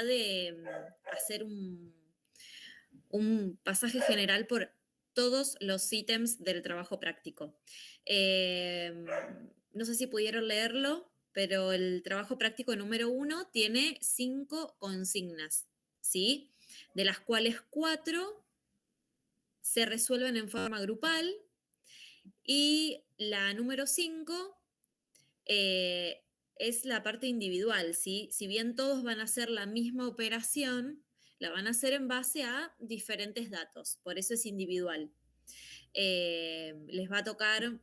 de hacer un pasaje general por todos los ítems del trabajo práctico. No sé si pudieron leerlo, pero el trabajo práctico número 1 tiene 5 consignas, ¿sí? De las cuales 4 se resuelven en forma grupal y la número 5 es la parte individual, ¿sí? Si bien todos van a hacer la misma operación, la van a hacer en base a diferentes datos, por eso es individual. Les va a tocar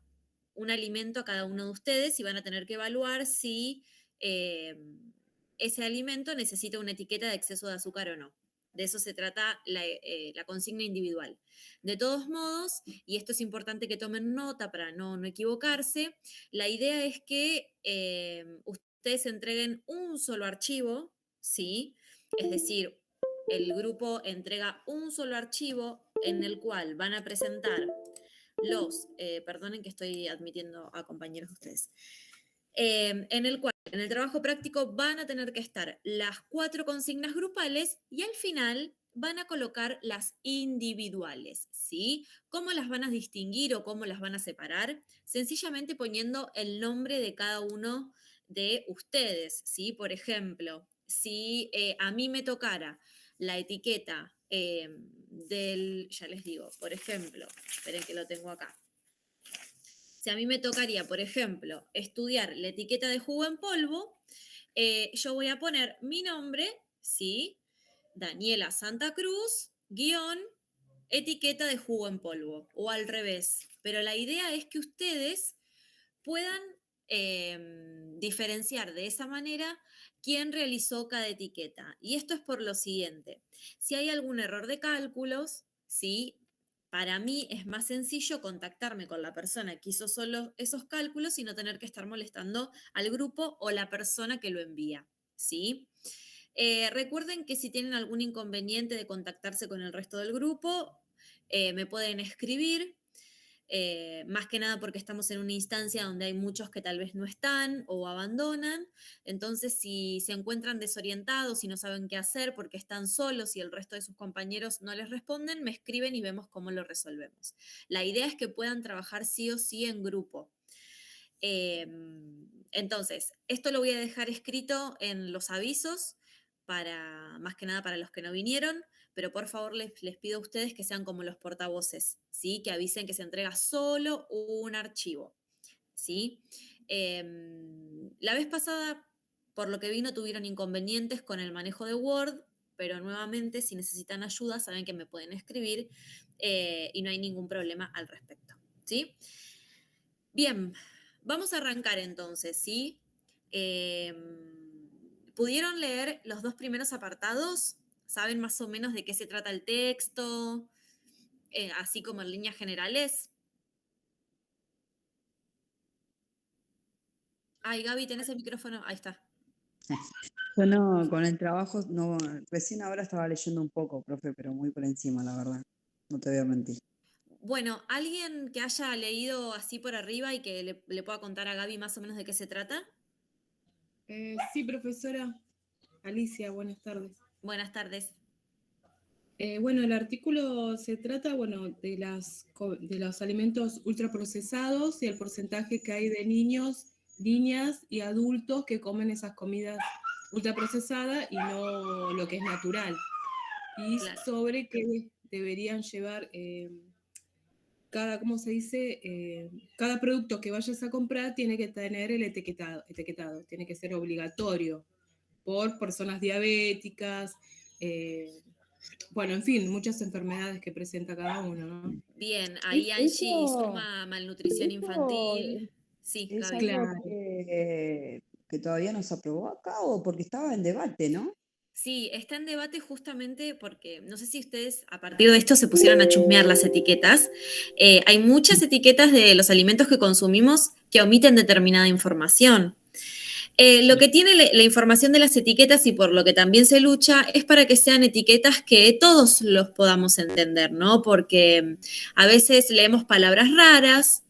un alimento a cada uno de ustedes y van a tener que evaluar si ese alimento necesita una etiqueta de exceso de azúcar o no. De eso se trata la consigna individual. De todos modos, y esto es importante que tomen nota para no equivocarse, la idea es que ustedes entreguen un solo archivo, ¿sí? Es decir, el grupo entrega un solo archivo en el cual van a presentar perdonen que estoy admitiendo a compañeros de ustedes, en el cual en el trabajo práctico van a tener que estar las 4 consignas grupales y al final van a colocar las individuales, ¿sí? ¿Cómo las van a distinguir o cómo las van a separar? Sencillamente poniendo el nombre de cada uno de ustedes, ¿sí? Por ejemplo, si a mí me tocara la etiqueta ya les digo, por ejemplo, esperen que lo tengo acá. Si a mí me tocaría, por ejemplo, estudiar la etiqueta de jugo en polvo, yo voy a poner mi nombre, ¿sí? Daniela Santa Cruz, guión, etiqueta de jugo en polvo, o al revés. Pero la idea es que ustedes puedan diferenciar de esa manera quién realizó cada etiqueta. Y esto es por lo siguiente. Si hay algún error de cálculos, ¿sí? Para mí es más sencillo contactarme con la persona que hizo solo esos cálculos y no tener que estar molestando al grupo o la persona que lo envía, ¿sí? Recuerden que si tienen algún inconveniente de contactarse con el resto del grupo, me pueden escribir. Más que nada porque estamos en una instancia donde hay muchos que tal vez no están o abandonan. Entonces, si se encuentran desorientados y no saben qué hacer porque están solos y el resto de sus compañeros no les responden, me escriben y vemos cómo lo resolvemos. La idea es que puedan trabajar sí o sí en grupo. Entonces, esto lo voy a dejar escrito en los avisos, más que nada para los que no vinieron, pero por favor les pido a ustedes que sean como los portavoces, ¿sí? Que avisen que se entrega solo un archivo, ¿sí? La vez pasada, por lo que vi, no tuvieron inconvenientes con el manejo de Word, pero nuevamente, si necesitan ayuda, saben que me pueden escribir y no hay ningún problema al respecto, ¿sí? Bien, vamos a arrancar entonces, ¿sí? ¿Pudieron leer los 2 primeros apartados? ¿Saben más o menos de qué se trata el texto? Así como en líneas generales. Ay, Gaby, ¿tenés el micrófono? Ahí está. Yo no, con el trabajo, no, recién ahora estaba leyendo un poco, profe, pero muy por encima, la verdad. No te voy a mentir. Bueno, ¿alguien que haya leído así por arriba y que le pueda contar a Gaby más o menos de qué se trata? Sí, profesora. Alicia, buenas tardes. Buenas tardes. Bueno, el artículo se trata, bueno, de los alimentos ultraprocesados y el porcentaje que hay de niños, niñas y adultos que comen esas comidas ultraprocesadas y no lo que es natural. Y Claro. sobre qué deberían llevar ¿cómo se dice? Cada producto que vayas a comprar tiene que tener el etiquetado, tiene que ser obligatorio por personas diabéticas, bueno, en fin, muchas enfermedades que presenta cada uno, ¿no? Bien, ahí Angie suma malnutrición infantil. Sí, ¿Es Gaby. algo que todavía no se aprobó acá o porque estaba en debate, no? Sí, está en debate justamente porque no sé si ustedes a partir de esto se pusieron a chusmear las etiquetas. Hay muchas etiquetas de los alimentos que consumimos que omiten determinada información. Lo que tiene la información de las etiquetas y por lo que también se lucha es para que sean etiquetas que todos los podamos entender, ¿no? Porque a veces leemos palabras raras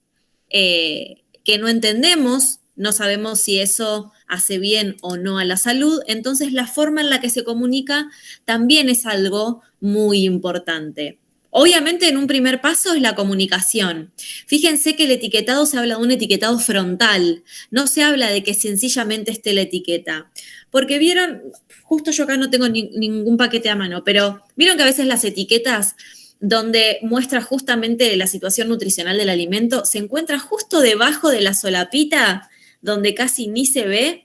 que no entendemos, no sabemos si eso hace bien o no a la salud, entonces la forma en la que se comunica también es algo muy importante. Obviamente, en un primer paso es la comunicación. Fíjense que el etiquetado se habla de un etiquetado frontal, no se habla de que sencillamente esté la etiqueta. Porque vieron, justo yo acá no tengo ningún paquete a mano, pero vieron que a veces las etiquetas donde muestra justamente la situación nutricional del alimento se encuentra justo debajo de la solapita, donde casi ni se ve.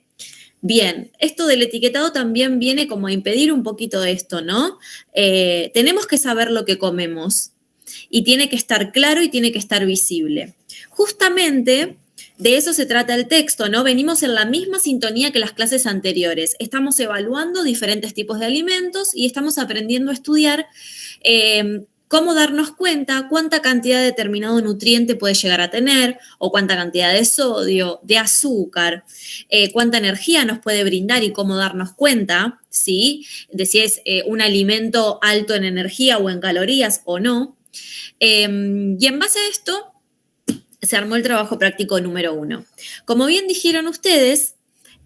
Bien, esto del etiquetado también viene como a impedir un poquito esto, ¿no? Tenemos que saber lo que comemos y tiene que estar claro y tiene que estar visible. Justamente de eso se trata el texto, ¿no? Venimos en la misma sintonía que las clases anteriores. Estamos evaluando diferentes tipos de alimentos y estamos aprendiendo a estudiar cómo darnos cuenta cuánta cantidad de determinado nutriente puede llegar a tener, o cuánta cantidad de sodio, de azúcar, cuánta energía nos puede brindar y cómo darnos cuenta, ¿sí? De si es un alimento alto en energía o en calorías o no. Y en base a esto se armó el trabajo práctico número 1. Como bien dijeron ustedes,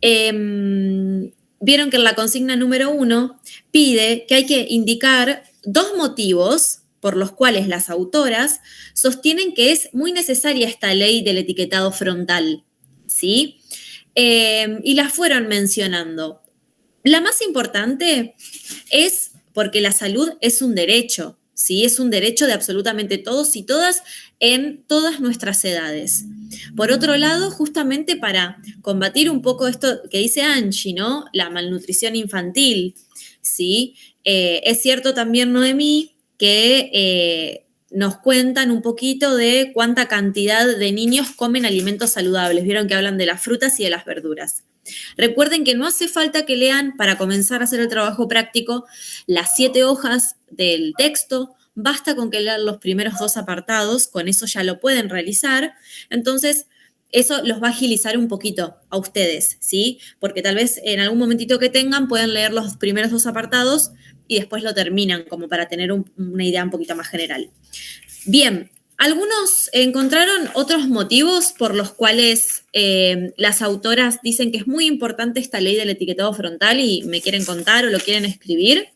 vieron que en la consigna número 1 pide que hay que indicar 2 motivos por los cuales las autoras sostienen que es muy necesaria esta ley del etiquetado frontal, ¿sí? Y las fueron mencionando. La más importante es porque la salud es un derecho, ¿sí? Es un derecho de absolutamente todos y todas en todas nuestras edades. Por otro lado, justamente para combatir un poco esto que dice Angie, ¿no? La malnutrición infantil, ¿sí? Es cierto también, Noemí, que nos cuentan un poquito de cuánta cantidad de niños comen alimentos saludables. Vieron que hablan de las frutas y de las verduras. Recuerden que no hace falta que lean para comenzar a hacer el trabajo práctico las 7 hojas del texto, basta con que lean los primeros 2 apartados, con eso ya lo pueden realizar. Entonces, eso los va a agilizar un poquito a ustedes, ¿sí? Porque tal vez en algún momentito que tengan pueden leer los primeros 2 apartados y después lo terminan, como para tener una idea un poquito más general. Bien, algunos encontraron otros motivos por los cuales las autoras dicen que es muy importante esta ley del etiquetado frontal y me quieren contar o lo quieren escribir.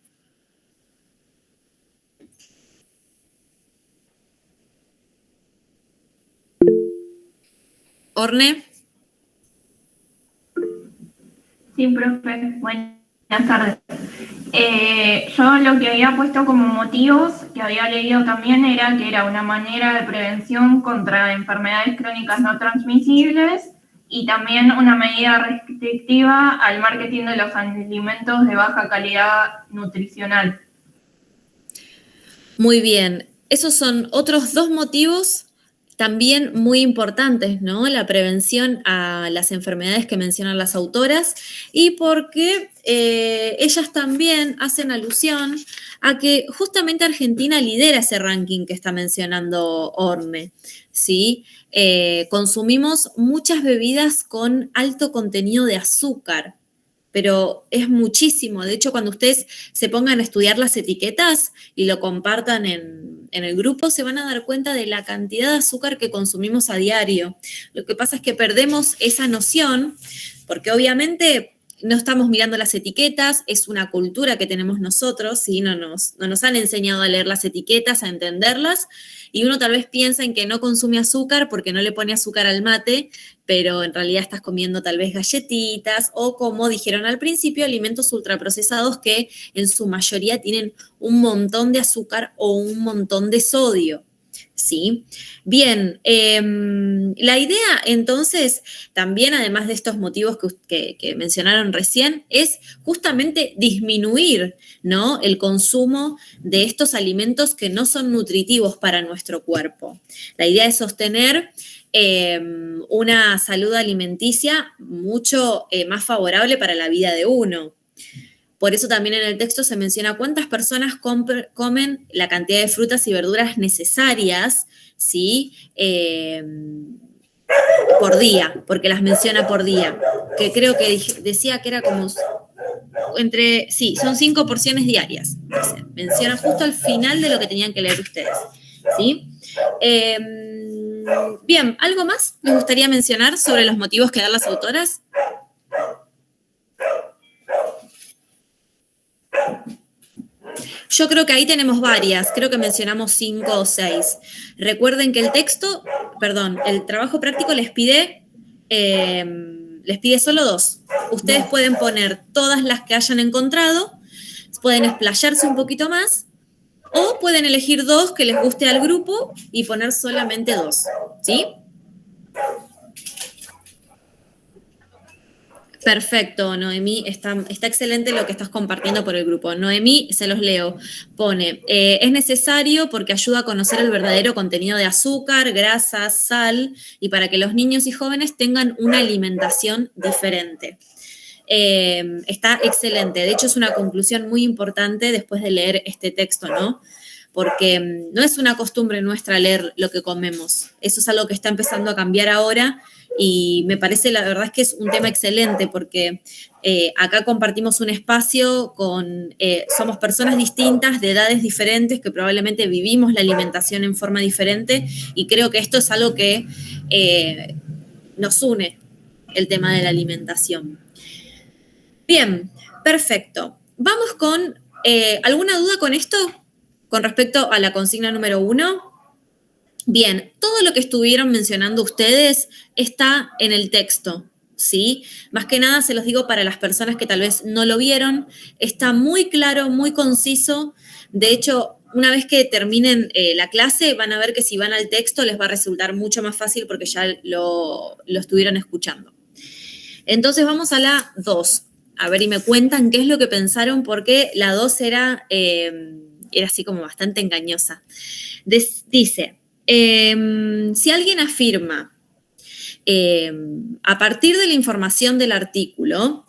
Orne. Sí, profe. Buenas tardes. Yo lo que había puesto como motivos, que había leído también, era que era una manera de prevención contra enfermedades crónicas no transmisibles y también una medida restrictiva al marketing de los alimentos de baja calidad nutricional. Muy bien. Esos son otros 2 motivos también muy importantes, ¿no? La prevención a las enfermedades que mencionan las autoras y porque ellas también hacen alusión a que justamente Argentina lidera ese ranking que está mencionando Orne, ¿sí? Consumimos muchas bebidas con alto contenido de azúcar, pero es muchísimo. De hecho, cuando ustedes se pongan a estudiar las etiquetas y lo compartan en el grupo, se van a dar cuenta de la cantidad de azúcar que consumimos a diario. Lo que pasa es que perdemos esa noción, porque obviamente no estamos mirando las etiquetas, es una cultura que tenemos nosotros, ¿sí? No nos han enseñado a leer las etiquetas, a entenderlas, y uno tal vez piensa en que no consume azúcar porque no le pone azúcar al mate, pero en realidad estás comiendo tal vez galletitas o, como dijeron al principio, alimentos ultraprocesados que en su mayoría tienen un montón de azúcar o un montón de sodio, ¿sí? Bien, la idea entonces, también además de estos motivos que mencionaron recién, es justamente disminuir, ¿no?, el consumo de estos alimentos que no son nutritivos para nuestro cuerpo. La idea es sostener una salud alimenticia mucho más favorable para la vida de uno. Por eso también en el texto se menciona cuántas personas comen la cantidad de frutas y verduras necesarias, ¿sí? Por día, porque las menciona por día, que creo que decía que era como sí, son 5 porciones diarias. Menciona justo al final de lo que tenían que leer ustedes, ¿sí? Bien, ¿algo más les gustaría mencionar sobre los motivos que dan las autoras? Yo creo que ahí tenemos varias, creo que mencionamos 5 o 6. Recuerden que el trabajo práctico les pide solo 2. Ustedes pueden poner todas las que hayan encontrado, pueden explayarse un poquito más, o pueden elegir 2 que les guste al grupo y poner solamente 2, ¿sí? Perfecto, Noemí, está excelente lo que estás compartiendo por el grupo. Noemí, se los leo, pone, es necesario porque ayuda a conocer el verdadero contenido de azúcar, grasa, sal, y para que los niños y jóvenes tengan una alimentación diferente. Está excelente, de hecho es una conclusión muy importante después de leer este texto, ¿no? Porque no es una costumbre nuestra leer lo que comemos, eso es algo que está empezando a cambiar ahora. Y me parece, la verdad es que es un tema excelente porque acá compartimos un espacio somos personas distintas, de edades diferentes, que probablemente vivimos la alimentación en forma diferente y creo que esto es algo que nos une, el tema de la alimentación. Bien, perfecto. Vamos con, ¿alguna duda con esto? Con respecto a la consigna número 1. Bien, todo lo que estuvieron mencionando ustedes está en el texto, ¿sí? Más que nada se los digo para las personas que tal vez no lo vieron, está muy claro, muy conciso. De hecho, una vez que terminen la clase, van a ver que si van al texto les va a resultar mucho más fácil porque ya lo estuvieron escuchando. Entonces vamos a la 2. A ver, y me cuentan qué es lo que pensaron, porque la 2 era así como bastante engañosa. Dice... si alguien afirma, a partir de la información del artículo,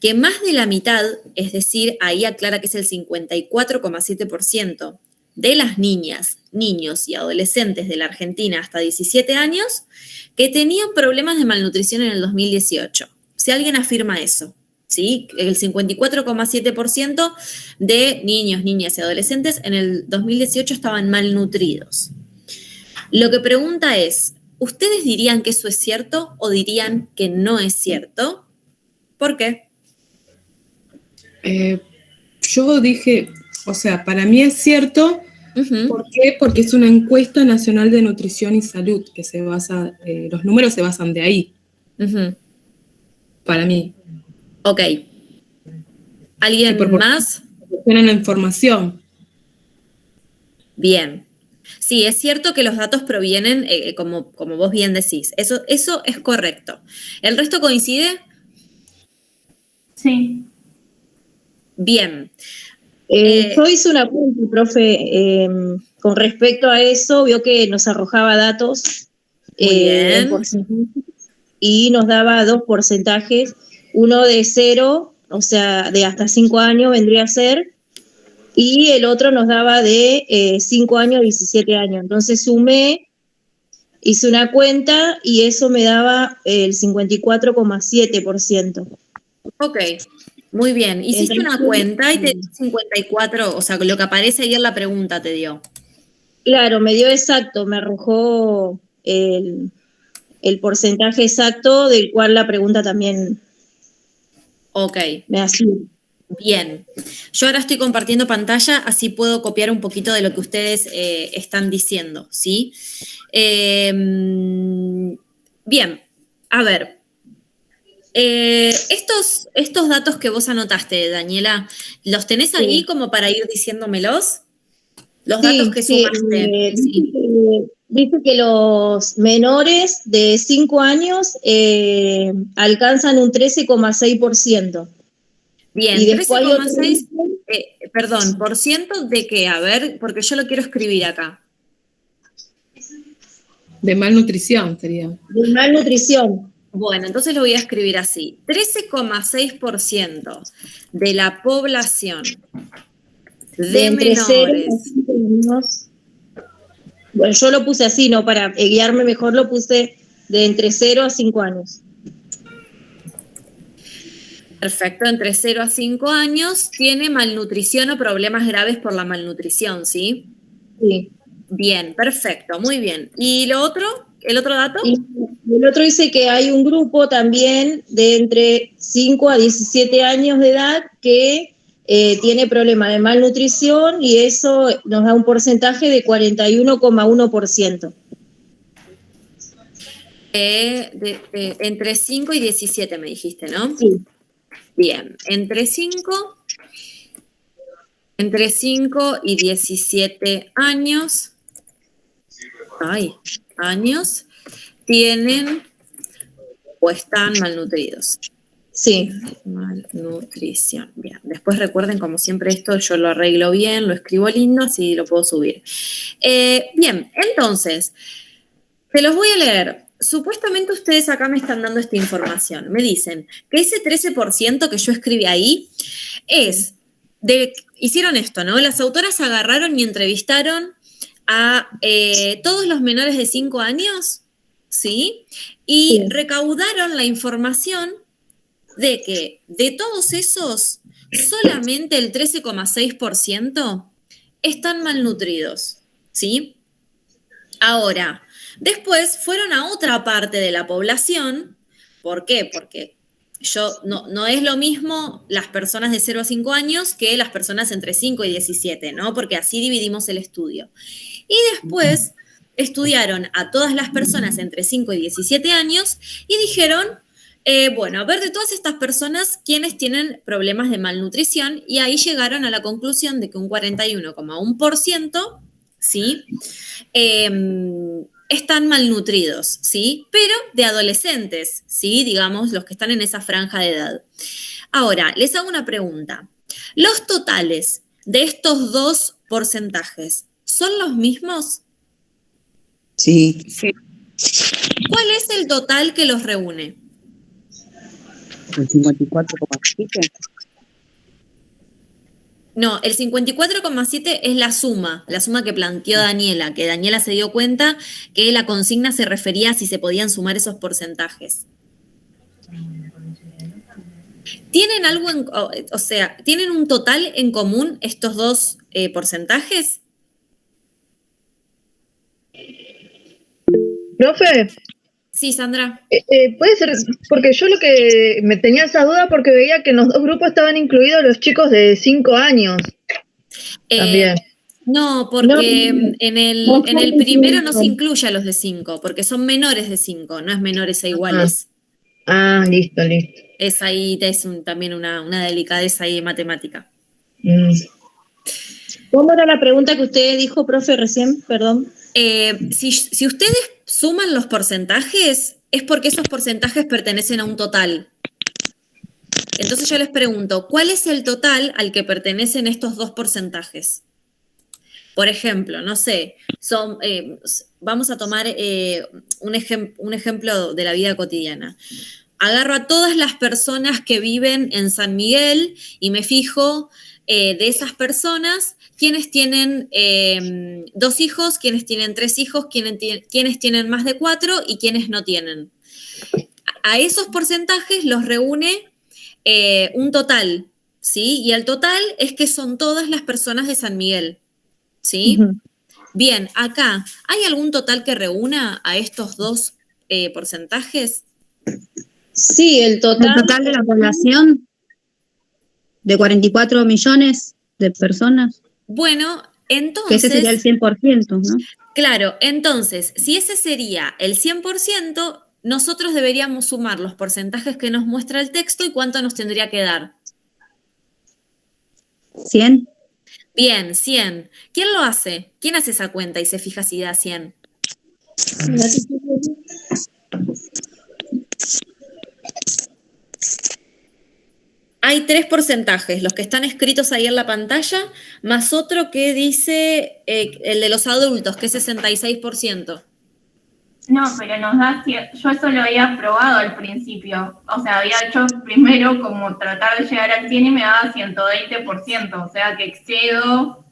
que más de la mitad, es decir, ahí aclara que es el 54,7% de las niñas, niños y adolescentes de la Argentina hasta 17 años, que tenían problemas de malnutrición en el 2018. Si alguien afirma eso, ¿sí? El 54,7% de niños, niñas y adolescentes en el 2018 estaban malnutridos. Lo que pregunta es, ¿ustedes dirían que eso es cierto o dirían que no es cierto? ¿Por qué? Yo dije, o sea, para mí es cierto. Uh-huh. ¿Por qué? Porque es una encuesta nacional de nutrición y salud que se basa, los números se basan de ahí. Uh-huh. Para mí. Ok. ¿Alguien más? Tienen la información. Bien. Sí, es cierto que los datos provienen, como vos bien decís. Eso es correcto. ¿El resto coincide? Sí. Bien. Yo hice una pregunta, profe, con respecto a eso, vio que nos arrojaba datos en porcentajes y nos daba 2 porcentajes, uno de 0, o sea, de hasta 5 años vendría a ser, y el otro nos daba de 5 años a 17 años. Entonces sumé, hice una cuenta y eso me daba el 54,7%. Ok, muy bien. Hiciste una cuenta y te dio 54, o sea, lo que aparece ahí en la pregunta te dio. Claro, me dio exacto, me arrojó el porcentaje exacto del cual la pregunta también me hacía. Bien, yo ahora estoy compartiendo pantalla, así puedo copiar un poquito de lo que ustedes están diciendo, ¿sí? Bien, a ver, estos datos que vos anotaste, Daniela, ¿los tenés ahí como para ir diciéndomelos? Los datos que sumaste. Dice que los menores de 5 años alcanzan un 13,6%. Bien, 13,6, perdón, ¿por ciento de qué? A ver, porque yo lo quiero escribir acá. De malnutrición sería. De malnutrición. Bueno, entonces lo voy a escribir así. 13,6% de la población de entre menores. 0 a 5 años. Bueno, yo lo puse así, ¿no? Para guiarme mejor lo puse de entre 0 a 5 años. Perfecto, entre 0 a 5 años tiene malnutrición o problemas graves por la malnutrición, ¿sí? Sí. Bien, perfecto, muy bien. ¿Y lo otro? ¿El otro dato? Y el otro dice que hay un grupo también de entre 5 a 17 años de edad que tiene problema de malnutrición y eso nos da un porcentaje de 41,1%. Entre 5 y 17 me dijiste, ¿no? Sí. Bien, entre 5 y 17 años, tienen o están malnutridos. Sí. Malnutrición. Bien. Después recuerden, como siempre, esto yo lo arreglo bien, lo escribo lindo, así lo puedo subir. Bien, entonces, te los voy a leer. Supuestamente ustedes acá me están dando esta información. Me dicen que ese 13% que yo escribí ahí hicieron esto, ¿no? Las autoras agarraron y entrevistaron a todos los menores de 5 años, ¿sí? Y Sí. recaudaron la información de que de todos esos, solamente el 13,6% están malnutridos, ¿sí? Ahora, después fueron a otra parte de la población. ¿Por qué? Porque no es lo mismo las personas de 0 a 5 años que las personas entre 5 y 17, ¿no? Porque así dividimos el estudio. Y después estudiaron a todas las personas entre 5 y 17 años y dijeron, bueno, a ver de todas estas personas, ¿quiénes tienen problemas de malnutrición? Y ahí llegaron a la conclusión de que un 41,1%, ¿sí? Están malnutridos, ¿sí? Pero de adolescentes, ¿sí? Digamos, los que están en esa franja de edad. Ahora, les hago una pregunta. ¿Los totales de estos dos porcentajes son los mismos? Sí. ¿Cuál es el total que los reúne? El 54,7. No, el 54,7 es la suma que planteó Daniela, que Daniela se dio cuenta que la consigna se refería a si se podían sumar esos porcentajes. ¿Tienen algo tienen un total en común estos dos porcentajes? Profe, Sí, Sandra. puede ser, porque yo lo que me tenía esa duda porque veía que en los dos grupos estaban incluidos los chicos de 5 años. También. No, porque No, en el primero no se incluye a los de 5, porque son menores de 5, no es menores a iguales. Listo. Es ahí, también una delicadeza ahí matemática. ¿Cómo era la pregunta que usted dijo, profe, recién? Perdón. Si ustedes suman los porcentajes, es porque esos porcentajes pertenecen a un total. Entonces yo les pregunto, ¿cuál es el total al que pertenecen estos dos porcentajes? Por ejemplo, no sé, vamos a tomar un ejemplo de la vida cotidiana. Agarro a todas las personas que viven en San Miguel y me fijo de esas personas quiénes tienen 2 hijos, quiénes tienen 3 hijos, quiénes tienen más de 4 y quiénes no tienen. A esos porcentajes los reúne un total, ¿sí? Y el total es que son todas las personas de San Miguel, ¿sí? Ujú. Bien, acá, ¿hay algún total que reúna a estos dos porcentajes? Sí, el El total total de la población de 44 millones de personas, Bueno, que ese sería el entonces, 100%, ¿no? claro, entonces, si ese sería el 100%, nosotros deberíamos sumar los porcentajes que nos muestra el texto y cuánto nos tendría que dar. 100. Bien, 100. ¿Quién lo hace? ¿Quién hace esa cuenta y se fija si da 100? Hay 3 porcentajes, los que están escritos ahí en la pantalla, más otro que dice el de los adultos, que es 66%. No, pero nos da, yo eso lo había probado al principio, o sea, había hecho primero como tratar de llegar al 100 y me daba 120%, o sea que excedo.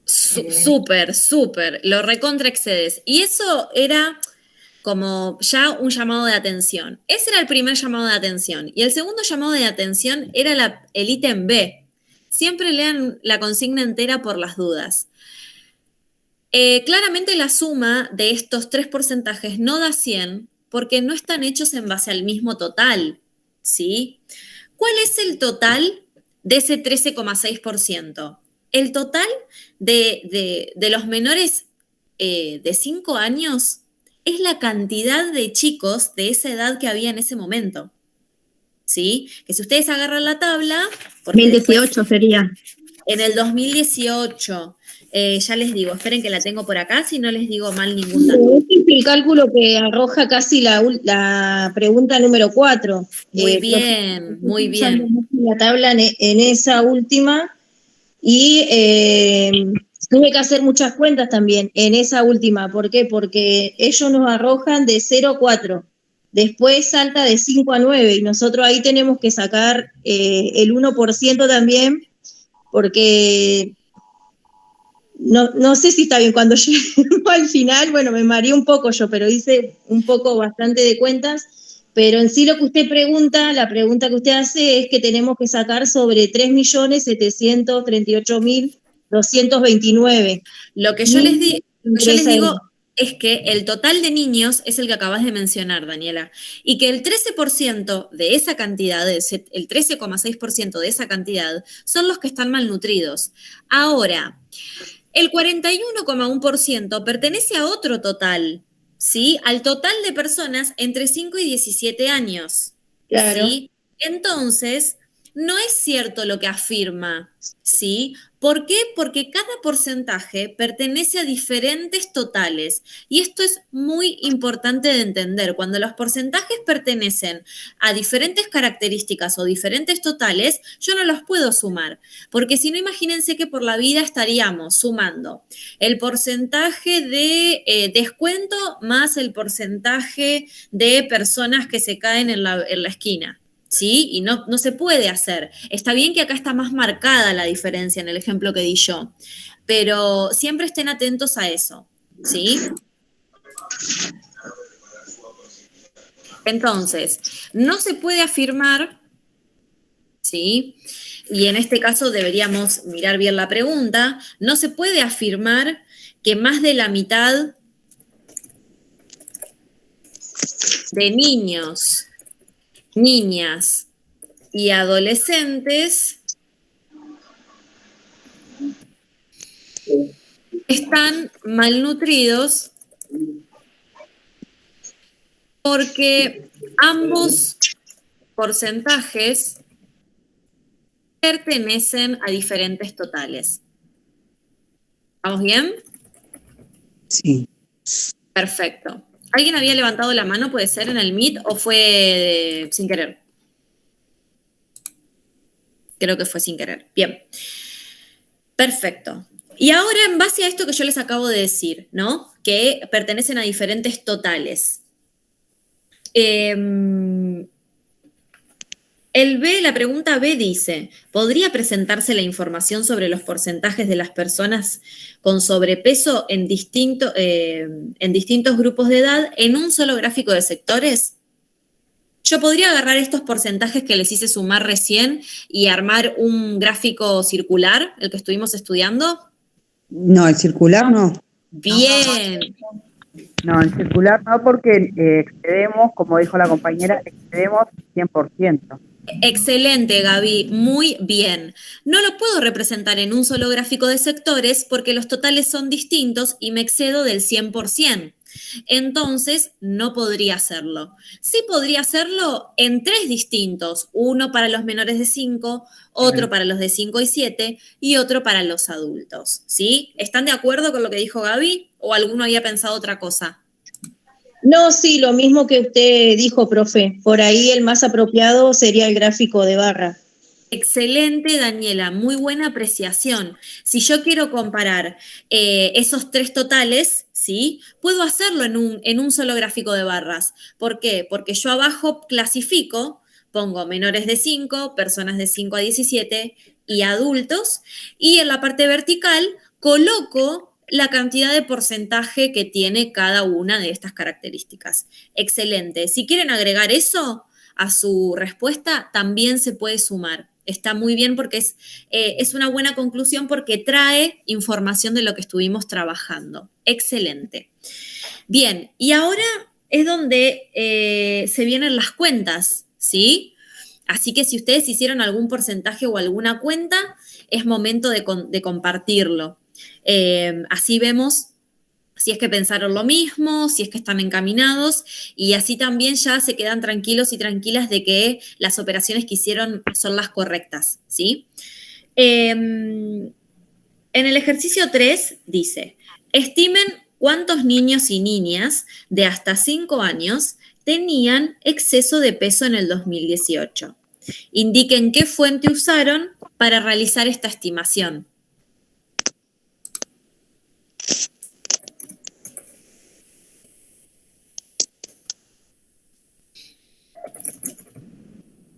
Súper, lo recontra excedes. Y eso era como ya un llamado de atención. Ese era el primer llamado de atención. Y el segundo llamado de atención era el ítem B. Siempre lean la consigna entera por las dudas. Claramente la suma de estos 3 porcentajes no da 100 porque no están hechos en base al mismo total, ¿sí? ¿Cuál es el total de ese 13,6%. El total de los menores de 5 años es la cantidad de chicos de esa edad que había en ese momento. ¿Sí? Que si ustedes agarran la tabla... 2018 sería. En el 2018, ya les digo, esperen que la tengo por acá, si no les digo mal ningún dato. Este es el cálculo que arroja casi la pregunta número 4. Muy bien, muy bien. La tabla en esa última y tuve que hacer muchas cuentas también en esa última. ¿Por qué? Porque ellos nos arrojan de 0 a 4. Después salta de 5 a 9 y nosotros ahí tenemos que sacar el 1% también, porque no sé si está bien. Cuando llego al final, bueno, me mareé un poco yo, pero hice un poco bastante de cuentas, pero en sí lo que usted pregunta, la pregunta que usted hace es que tenemos que sacar sobre 3.738.229. Lo que yo les digo es que el total de niños es el que acabas de mencionar, Daniela, y que el 13% de esa cantidad, el 13,6% de esa cantidad, son los que están malnutridos. Ahora, el 41,1% pertenece a otro total, ¿sí? Al total de personas entre 5 y 17 años. Claro. ¿Sí? Entonces, no es cierto lo que afirma, ¿sí? ¿Por qué? Porque cada porcentaje pertenece a diferentes totales. Y esto es muy importante de entender. Cuando los porcentajes pertenecen a diferentes características o diferentes totales, yo no los puedo sumar. Porque si no, imagínense que por la vida estaríamos sumando el porcentaje de descuento más el porcentaje de personas que se caen en la esquina. ¿Sí? Y no se puede hacer. Está bien que acá está más marcada la diferencia en el ejemplo que di yo, pero siempre estén atentos a eso, ¿sí? Entonces, no se puede afirmar, ¿sí? Y en este caso deberíamos mirar bien la pregunta, no se puede afirmar que más de la mitad de niños, niñas y adolescentes están malnutridos porque ambos porcentajes pertenecen a diferentes totales. ¿Vamos bien? Sí. Perfecto. ¿Alguien había levantado la mano, puede ser, en el Meet o fue sin querer? Creo que fue sin querer. Bien. Perfecto. Y ahora, en base a esto que yo les acabo de decir, ¿no? Que pertenecen a diferentes totales. La pregunta B dice, ¿podría presentarse la información sobre los porcentajes de las personas con sobrepeso en distintos grupos de edad en un solo gráfico de sectores? Yo podría agarrar estos porcentajes que les hice sumar recién y armar un gráfico circular, el que estuvimos estudiando. No, el circular no. Bien. No, el circular no, porque excedemos, como dijo la compañera, excedemos 100%. Excelente, Gaby, muy bien. No lo puedo representar en un solo gráfico de sectores porque los totales son distintos y me excedo del 100%. Entonces, no podría hacerlo. Sí podría hacerlo en 3 distintos, uno para los menores de 5, otro para los de 5 y 7 y otro para los adultos, ¿sí? ¿Están de acuerdo con lo que dijo Gaby o alguno había pensado otra cosa? No, sí, lo mismo que usted dijo, profe. Por ahí el más apropiado sería el gráfico de barra. Excelente, Daniela, muy buena apreciación. Si yo quiero comparar esos 3 totales, ¿sí? Puedo hacerlo en un solo gráfico de barras. ¿Por qué? Porque yo abajo clasifico, pongo menores de 5, personas de 5 a 17 y adultos, y en la parte vertical coloco la cantidad de porcentaje que tiene cada una de estas características. Excelente. Si quieren agregar eso a su respuesta, también se puede sumar. Está muy bien porque es una buena conclusión porque trae información de lo que estuvimos trabajando. Excelente. Bien, y ahora es donde se vienen las cuentas, ¿sí? Así que si ustedes hicieron algún porcentaje o alguna cuenta, es momento de compartirlo. Así vemos si es que pensaron lo mismo, si es que están encaminados, y así también ya se quedan tranquilos y tranquilas de que las operaciones que hicieron son las correctas, ¿sí? En el ejercicio 3 dice, estimen cuántos niños y niñas de hasta 5 años tenían exceso de peso en el 2018. Indiquen qué fuente usaron para realizar esta estimación.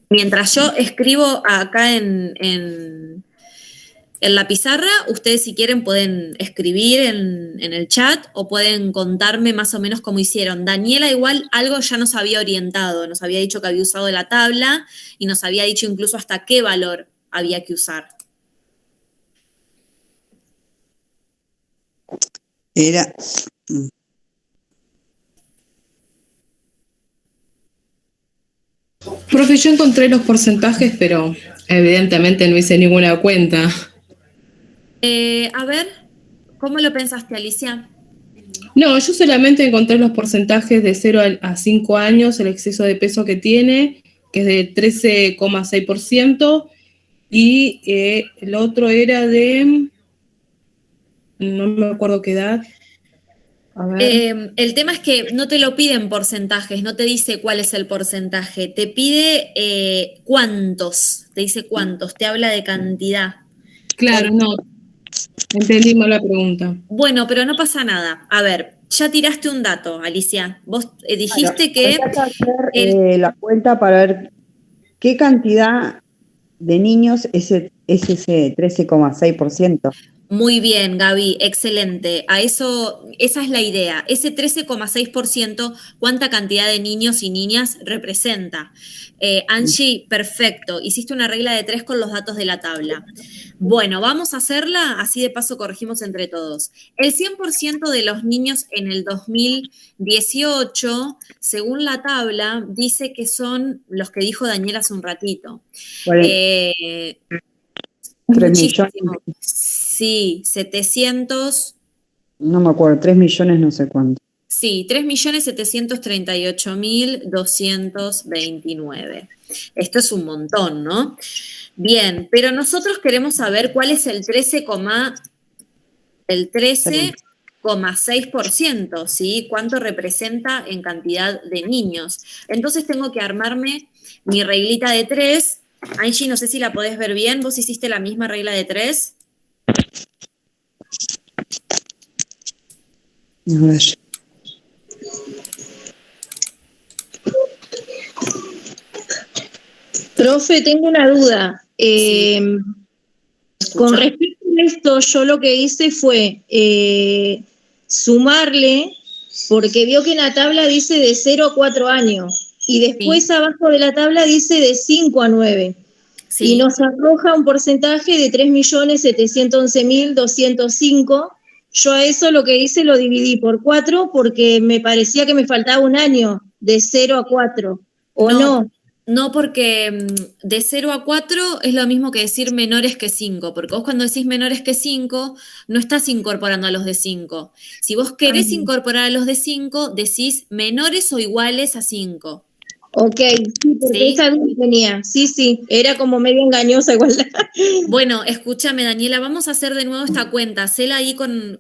Mientras yo escribo acá en la pizarra, ustedes si quieren pueden escribir en el chat o pueden contarme más o menos cómo hicieron. Daniela igual algo ya nos había orientado, nos había dicho que había usado la tabla y nos había dicho incluso hasta qué valor había que usar. Era... Profe, yo encontré los porcentajes, pero evidentemente no hice ninguna cuenta. A ver, ¿cómo lo pensaste, Alicia? No, yo solamente encontré los porcentajes de 0 a 5 años, el exceso de peso que tiene, que es de 13,6%, y el otro era de, no me acuerdo qué edad. A ver. El tema es que no te lo piden porcentajes, no te dice cuál es el porcentaje, te pide cuántos, te dice cuántos, te habla de cantidad. Claro, no, entendí mal la pregunta. Bueno, pero no pasa nada. A ver, ya tiraste un dato, Alicia. Vos dijiste que... Hay que hacer la cuenta para ver qué cantidad de niños es ese 13,6%. Muy bien, Gaby, excelente. Esa es la idea. Ese 13,6%, ¿cuánta cantidad de niños y niñas representa? Angie, perfecto. Hiciste una regla de 3 con los datos de la tabla. Bueno, vamos a hacerla, así de paso corregimos entre todos. El 100% de los niños en el 2018, según la tabla, dice que son los que dijo Daniela hace un ratito. 3 muchísimo. millones. Sí, 700. No me acuerdo, 3 millones no sé cuánto. Sí, 3.738.229. Esto es un montón, ¿no? Bien, pero nosotros queremos saber cuál es el 13,6%, ¿sí? ¿Cuánto representa en cantidad de niños? Entonces tengo que armarme mi reglita de 3. Angie, no sé si la podés ver bien. ¿Vos hiciste la misma regla de 3? A ver. Profe, tengo una duda. Sí. Con respecto a esto, yo lo que hice fue sumarle, porque vio que en la tabla dice de 0 a 4 años, y después abajo de la tabla dice de 5 a 9. Sí. Y nos arroja un porcentaje de 3.711.205. Yo a eso lo que hice lo dividí por 4 porque me parecía que me faltaba un año de 0 a 4. ¿O no? No, porque de 0 a 4 es lo mismo que decir menores que 5, porque vos cuando decís menores que 5 no estás incorporando a los de 5. Si vos querés incorporar a los de 5, decís menores o iguales a 5. Ok, sí, porque esa duda tenía. Sí, era como medio engañosa igual. Bueno, escúchame, Daniela, vamos a hacer de nuevo esta cuenta. Hacela ahí con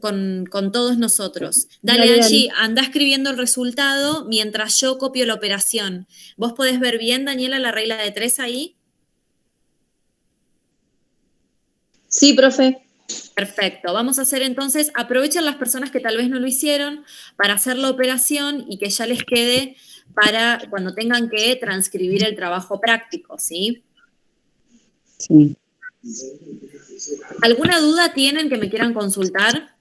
todos nosotros. Dale, Angie, anda escribiendo el resultado mientras yo copio la operación. ¿Vos podés ver bien, Daniela, la regla de 3 ahí? Sí, profe. Perfecto. Vamos a hacer entonces, aprovechen las personas que tal vez no lo hicieron para hacer la operación y que ya les quede para cuando tengan que transcribir el trabajo práctico, ¿sí? Sí. ¿Alguna duda tienen que me quieran consultar?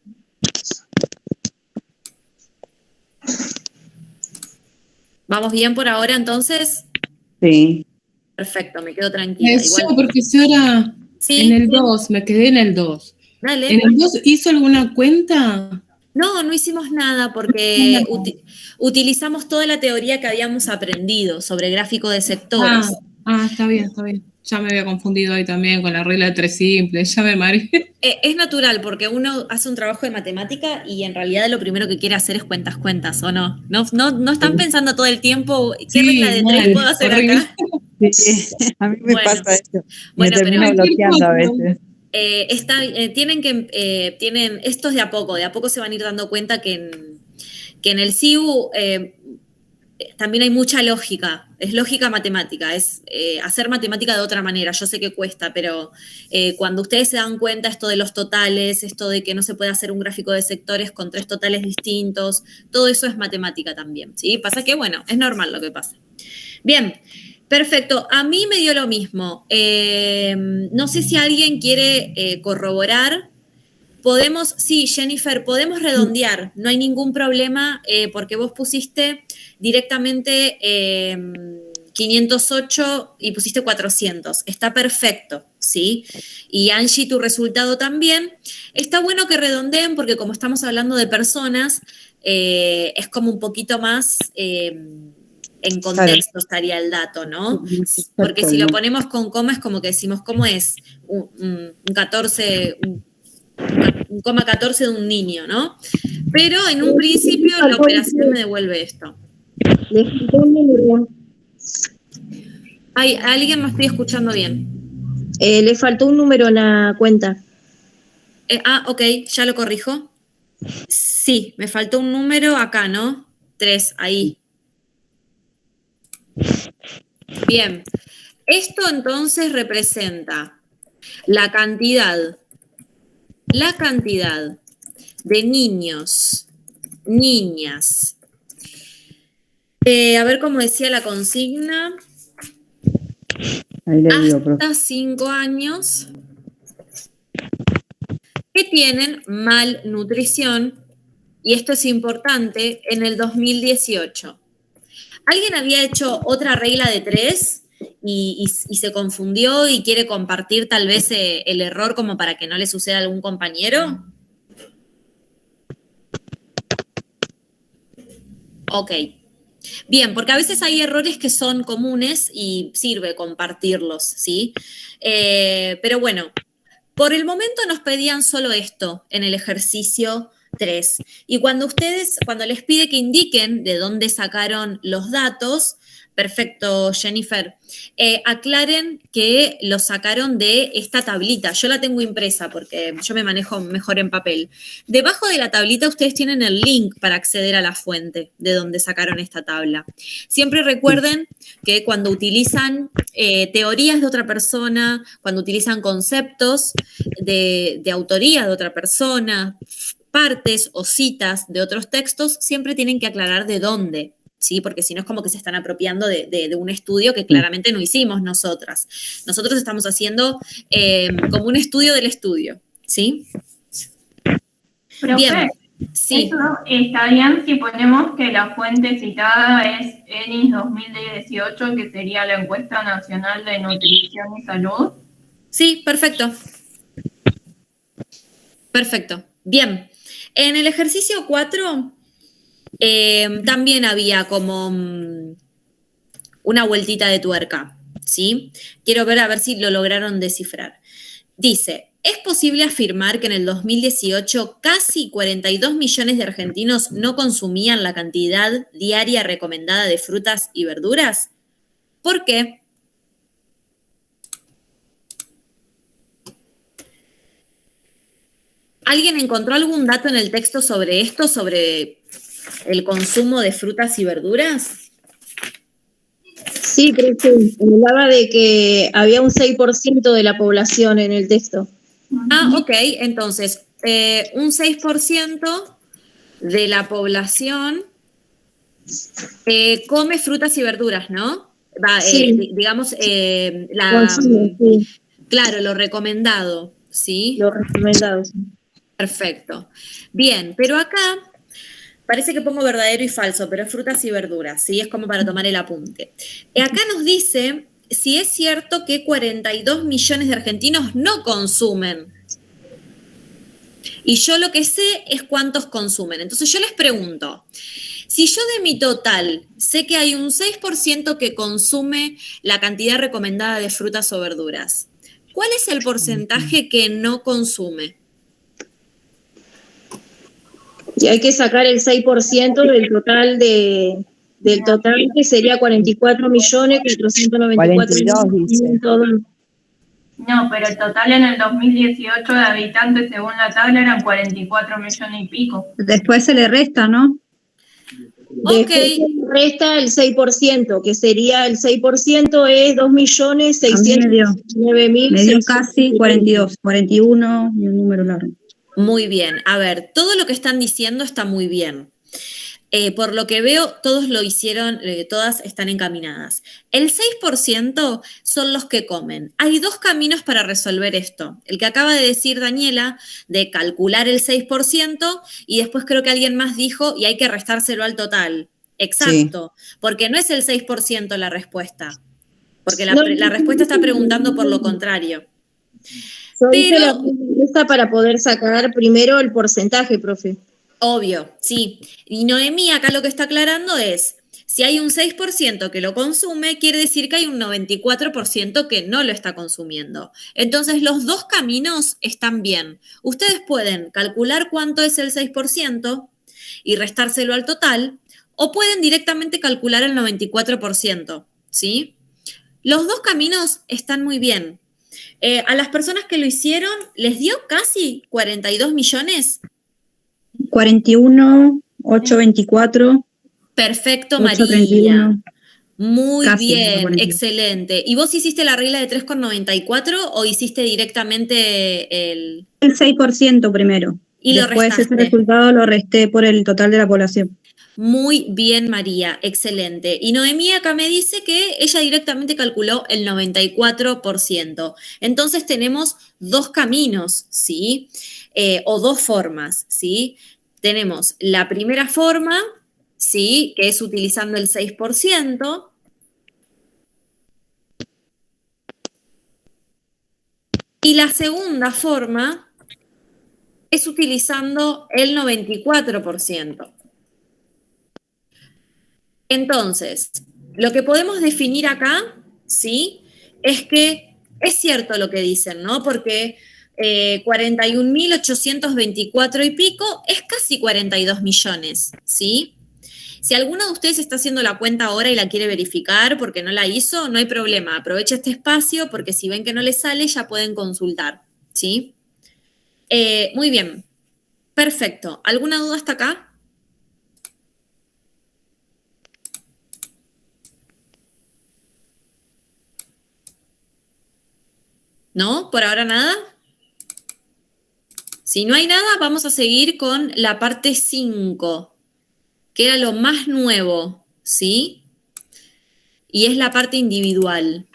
¿Vamos bien por ahora entonces? Sí. Perfecto, me quedo tranquila. Igual, profesora, ¿sí? En el 2, me quedé en el 2. Dale. ¿En el 2 hizo alguna cuenta? No hicimos nada porque utilizamos toda la teoría que habíamos aprendido sobre gráfico de sectores. Ah, está bien, está bien. Ya me había confundido ahí también con la regla de 3 simples, ya me mareé. Es natural porque uno hace un trabajo de matemática y en realidad lo primero que quiere hacer es cuentas, ¿o no? No están pensando todo el tiempo, ¿qué regla de 3 puedo hacer horrible. acá? Sí, a mí me pasa eso. Me Bueno, termino pero bloqueando a veces. tienen, esto es de a poco se van a ir dando cuenta que en el CIU también hay mucha lógica, es lógica matemática, es hacer matemática de otra manera, yo sé que cuesta, pero cuando ustedes se dan cuenta esto de los totales, esto de que no se puede hacer un gráfico de sectores con 3 totales distintos, todo eso es matemática también, ¿sí? Pasa que, bueno, es normal lo que pasa. Bien, perfecto, a mí me dio lo mismo. No sé si alguien quiere corroborar. Sí, Jennifer, podemos redondear, no hay ningún problema porque vos pusiste directamente 508 y pusiste 400, está perfecto, ¿sí? Y Angie, tu resultado también. Está bueno que redondeen porque como estamos hablando de personas, es como un poquito más en contexto estaría el dato, ¿no? Porque si lo ponemos con coma es como que decimos, ¿cómo es? Un 14... un 14 de un niño, ¿no? Pero en un principio la operación me devuelve esto. Alguien me estoy escuchando bien. Le faltó un número en la cuenta. Ok, ya lo corrijo. Sí, me faltó un número acá, ¿no? 3, ahí. Bien. Esto entonces representa la cantidad de niños, niñas. A ver cómo decía la consigna. Ahí le digo, hasta 5 años que tienen malnutrición, y esto es importante, en el 2018. ¿Alguien había hecho otra regla de 3 y se confundió y quiere compartir tal vez el error como para que no le suceda a algún compañero? Ok. Bien, porque a veces hay errores que son comunes y sirve compartirlos, ¿sí? Pero bueno, por el momento nos pedían solo esto en el ejercicio 3. Y cuando les pide que indiquen de dónde sacaron los datos, perfecto, Jennifer, aclaren que los sacaron de esta tablita. Yo la tengo impresa porque yo me manejo mejor en papel. Debajo de la tablita ustedes tienen el link para acceder a la fuente de donde sacaron esta tabla. Siempre recuerden que cuando utilizan teorías de otra persona, cuando utilizan conceptos de autoría de otra persona, partes o citas de otros textos, siempre tienen que aclarar de dónde, ¿sí? Porque si no es como que se están apropiando de un estudio que claramente no hicimos nosotras. Nosotros estamos haciendo como un estudio del estudio, ¿sí? Profe, bien, sí. ¿eso está bien si ponemos que la fuente citada es ENIS 2018, que sería la Encuesta Nacional de Nutrición y Salud? Sí, perfecto. Perfecto. Bien. En el ejercicio 4 también había como una vueltita de tuerca, ¿sí? Quiero ver a ver si lo lograron descifrar. Dice, ¿es posible afirmar que en el 2018 casi 42 millones de argentinos no consumían la cantidad diaria recomendada de frutas y verduras? ¿Por qué? ¿Alguien encontró algún dato en el texto sobre esto, sobre el consumo de frutas y verduras? Sí, creo que hablaba de que había un 6% de la población en el texto. Ok, entonces, un 6% de la población come frutas y verduras, ¿no? Sí. Digamos, sí. Claro, lo recomendado, ¿sí? Lo recomendado, sí. Perfecto. Bien, pero acá parece que pongo verdadero y falso, pero es frutas y verduras, ¿sí? Es como para tomar el apunte. Acá nos dice si es cierto que 42 millones de argentinos no consumen. Y yo lo que sé es cuántos consumen. Entonces yo les pregunto, Si yo de mi total sé que hay un 6% que consume la cantidad recomendada de frutas o verduras, ¿cuál es el porcentaje que no consume? Y hay que sacar el 6% del total que sería 44.494.000. No, pero el total en el 2018 de habitantes según la tabla eran 44 millones y pico. Después se le resta, ¿no? Ok. Después se resta el 6%, que sería el 6% es 2.609.000. Me dio casi 42, 41 y un número largo. Muy bien. A ver, todo lo que están diciendo está muy bien. Por lo que veo, todos lo hicieron, todas están encaminadas. El 6% son los que comen. Hay dos caminos para resolver esto. El que acaba de decir Daniela, de calcular el 6%, y después creo que alguien más dijo, y hay que restárselo al total. Exacto, sí. Porque no es el 6% la respuesta. Porque la respuesta está preguntando por lo contrario. Yo hice la respuesta para poder sacar primero el porcentaje, profe. Obvio, sí. Y Noemí acá lo que está aclarando es, si hay un 6% que lo consume, quiere decir que hay un 94% que no lo está consumiendo. Entonces, los dos caminos están bien. Ustedes pueden calcular cuánto es el 6% y restárselo al total, o pueden directamente calcular el 94%, ¿sí? Los dos caminos están muy bien. A las personas que lo hicieron, ¿les dio casi 42 millones? 41, 824. Perfecto, 831. María. Muy Casi, bien, excelente. ¿Y vos hiciste la regla de 3,94 o hiciste directamente el 6% primero. Y lo después restaste? Ese resultado lo resté por el total de la población. Muy bien, María, excelente. Y Noemí acá me dice que ella directamente calculó el 94%. Entonces tenemos dos caminos, ¿sí? O dos formas, ¿sí? Tenemos la primera forma, ¿sí? Que es utilizando el 6%. Y la segunda forma es utilizando el 94%. Entonces, lo que podemos definir acá, ¿sí? Es que es cierto lo que dicen, ¿no? Porque 41.824 y pico es casi 42 millones, ¿sí? Si alguno de ustedes está haciendo la cuenta ahora y la quiere verificar porque no la hizo, no hay problema. Aprovecha este espacio porque si ven que no les sale, ya pueden consultar, ¿sí? Muy bien. Perfecto. ¿Alguna duda hasta acá? ¿No? ¿Por ahora nada? Si no hay nada, vamos a seguir con la parte 5, que era lo más nuevo, ¿sí? Y es la parte individual.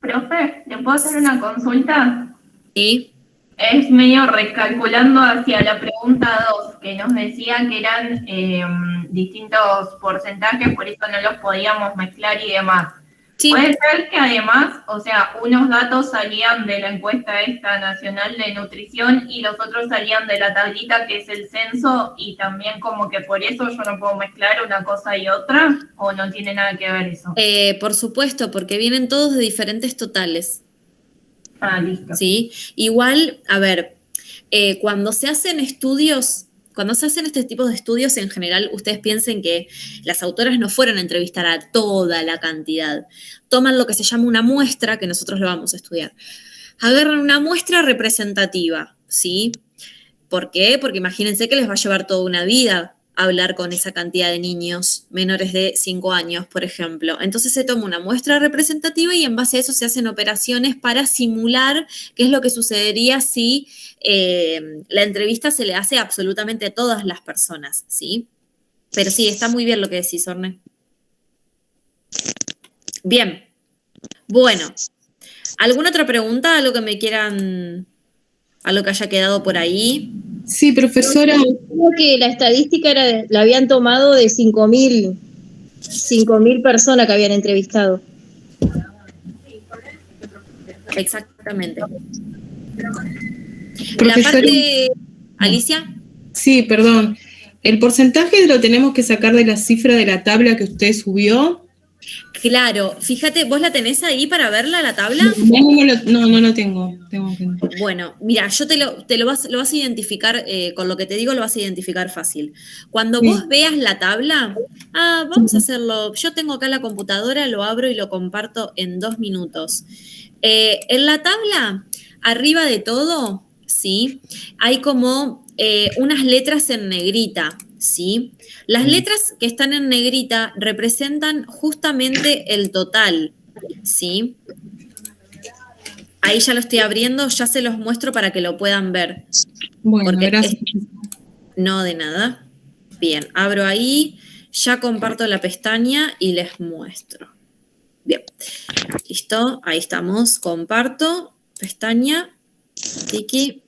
Profe, ¿le puedo hacer una consulta? Sí. Es medio recalculando hacia la pregunta 2, que nos decía que eran distintos porcentajes, por eso no los podíamos mezclar y demás. Sí. Puede ser que además, o sea, unos datos salían de la encuesta esta nacional de nutrición y los otros salían de la tablita que es el censo y también como que por eso yo no puedo mezclar una cosa y otra, ¿o no tiene nada que ver eso? Por supuesto, porque vienen todos de diferentes totales. Ah, listo. Sí, igual, a ver, cuando se hacen estudios, cuando se hacen este tipo de estudios, en general, ustedes piensen que las autoras no fueron a entrevistar a toda la cantidad. Toman lo que se llama una muestra, que nosotros lo vamos a estudiar. Agarran una muestra representativa, ¿sí? ¿Por qué? Porque imagínense que les va a llevar toda una vida hablar con esa cantidad de niños menores de 5 años, por ejemplo. Entonces se toma una muestra representativa y en base a eso se hacen operaciones para simular qué es lo que sucedería si la entrevista se le hace absolutamente a todas las personas, ¿sí? Pero sí, está muy bien lo que decís, Orne. Bien. Bueno. ¿Alguna otra pregunta? ¿Algo que me quieran... algo que haya quedado por ahí? Sí, profesora. Creo que la estadística la habían tomado de 5.000 personas que habían entrevistado. Exactamente. La Profesora, parte, Alicia, sí, perdón. ¿El porcentaje lo tenemos que sacar de la cifra de la tabla que usted subió? claro, fíjate, ¿vos la tenés ahí para verla, la tabla? No lo tengo. Tengo que... Bueno, mira, yo lo vas a identificar, con lo que te digo lo vas a identificar fácil. Cuando Sí. vos veas la tabla, vamos a hacerlo, yo tengo acá la computadora, lo abro y lo comparto en 2 minutos. En la tabla, arriba de todo, ¿sí? Hay como unas letras en negrita, ¿sí? Las letras que están en negrita representan justamente el total, ¿sí? Ahí ya lo estoy abriendo, ya se los muestro para que lo puedan ver. Bueno, Porque gracias. no de nada. Bien, abro ahí, ya comparto la pestaña y les muestro. Bien, listo, ahí estamos, comparto, pestaña, tiki.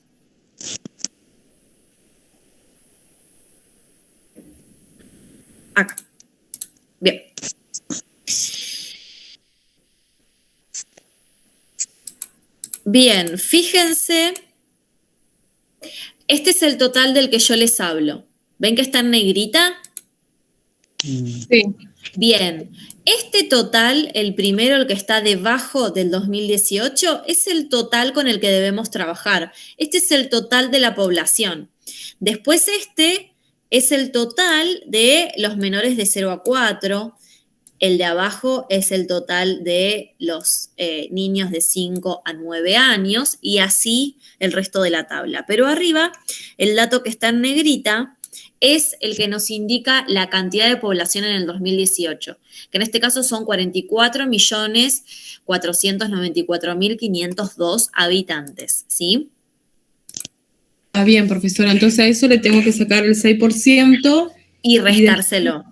Acá. Bien. Bien, fíjense, este es el total del que yo les hablo. ¿Ven que está en negrita? Sí. Bien, este total, el primero, el que está debajo del 2018, es el total con el que debemos trabajar. Este es el total de la población. Después este es el total de los menores de 0 a 4. El de abajo es el total de los niños de 5 a 9 años y así el resto de la tabla. Pero arriba, el dato que está en negrita es el que nos indica la cantidad de población en el 2018, que en este caso son 44.494.502 habitantes, ¿sí? Ah, bien, profesora. Entonces a eso le tengo que sacar el 6% Y restárselo.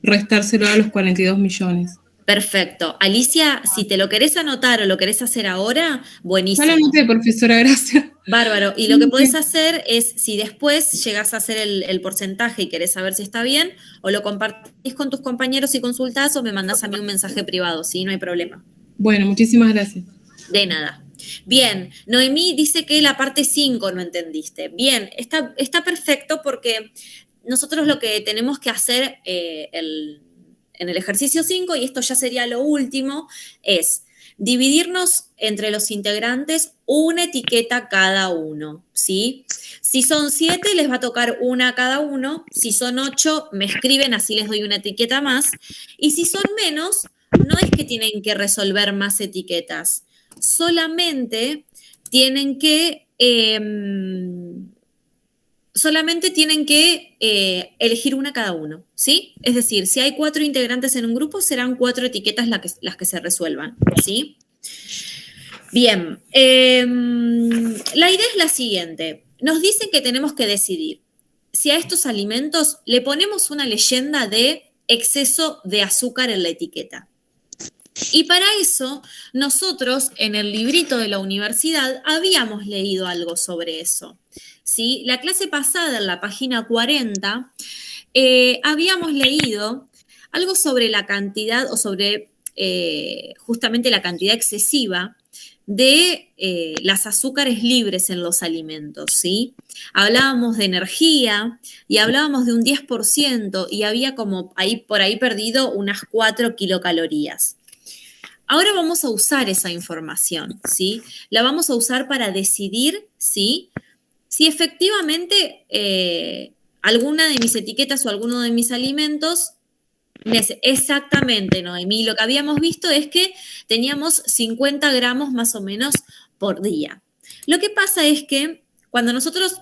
Restárselo a los 42 millones. Perfecto. Alicia, si te lo querés anotar o lo querés hacer ahora, buenísimo. Ya lo anoté, profesora, gracias. Bárbaro. Y lo que podés hacer es, si después llegás a hacer el porcentaje y querés saber si está bien, o lo compartís con tus compañeros y consultás o me mandás a mí un mensaje privado, ¿sí? No hay problema. Bueno, muchísimas gracias. De nada. Bien, Noemí dice que la parte 5 no entendiste. Bien, está perfecto porque nosotros lo que tenemos que hacer en el ejercicio 5, y esto ya sería lo último, es dividirnos entre los integrantes una etiqueta cada uno, ¿sí? Si son 7, les va a tocar una a cada uno. Si son 8, me escriben, así les doy una etiqueta más. Y si son menos, no es que tienen que resolver más etiquetas, solamente tienen que elegir una cada uno, ¿sí? Es decir, si hay 4 integrantes en un grupo, serán 4 etiquetas las que se resuelvan, ¿sí? Bien, la idea es la siguiente. Nos dicen que tenemos que decidir si a estos alimentos le ponemos una leyenda de exceso de azúcar en la etiqueta. Y para eso, nosotros en el librito de la universidad habíamos leído algo sobre eso. ¿Sí? La clase pasada, en la página 40, habíamos leído algo sobre la cantidad o sobre justamente la cantidad excesiva de las azúcares libres en los alimentos, ¿sí? Hablábamos de energía y hablábamos de un 10% y había como por ahí perdido unas 4 kilocalorías. Ahora vamos a usar esa información, ¿sí? La vamos a usar para decidir, ¿sí? Si efectivamente alguna de mis etiquetas o alguno de mis alimentos, exactamente, Noemí, lo que habíamos visto es que teníamos 50 gramos más o menos por día. Lo que pasa es que cuando nosotros,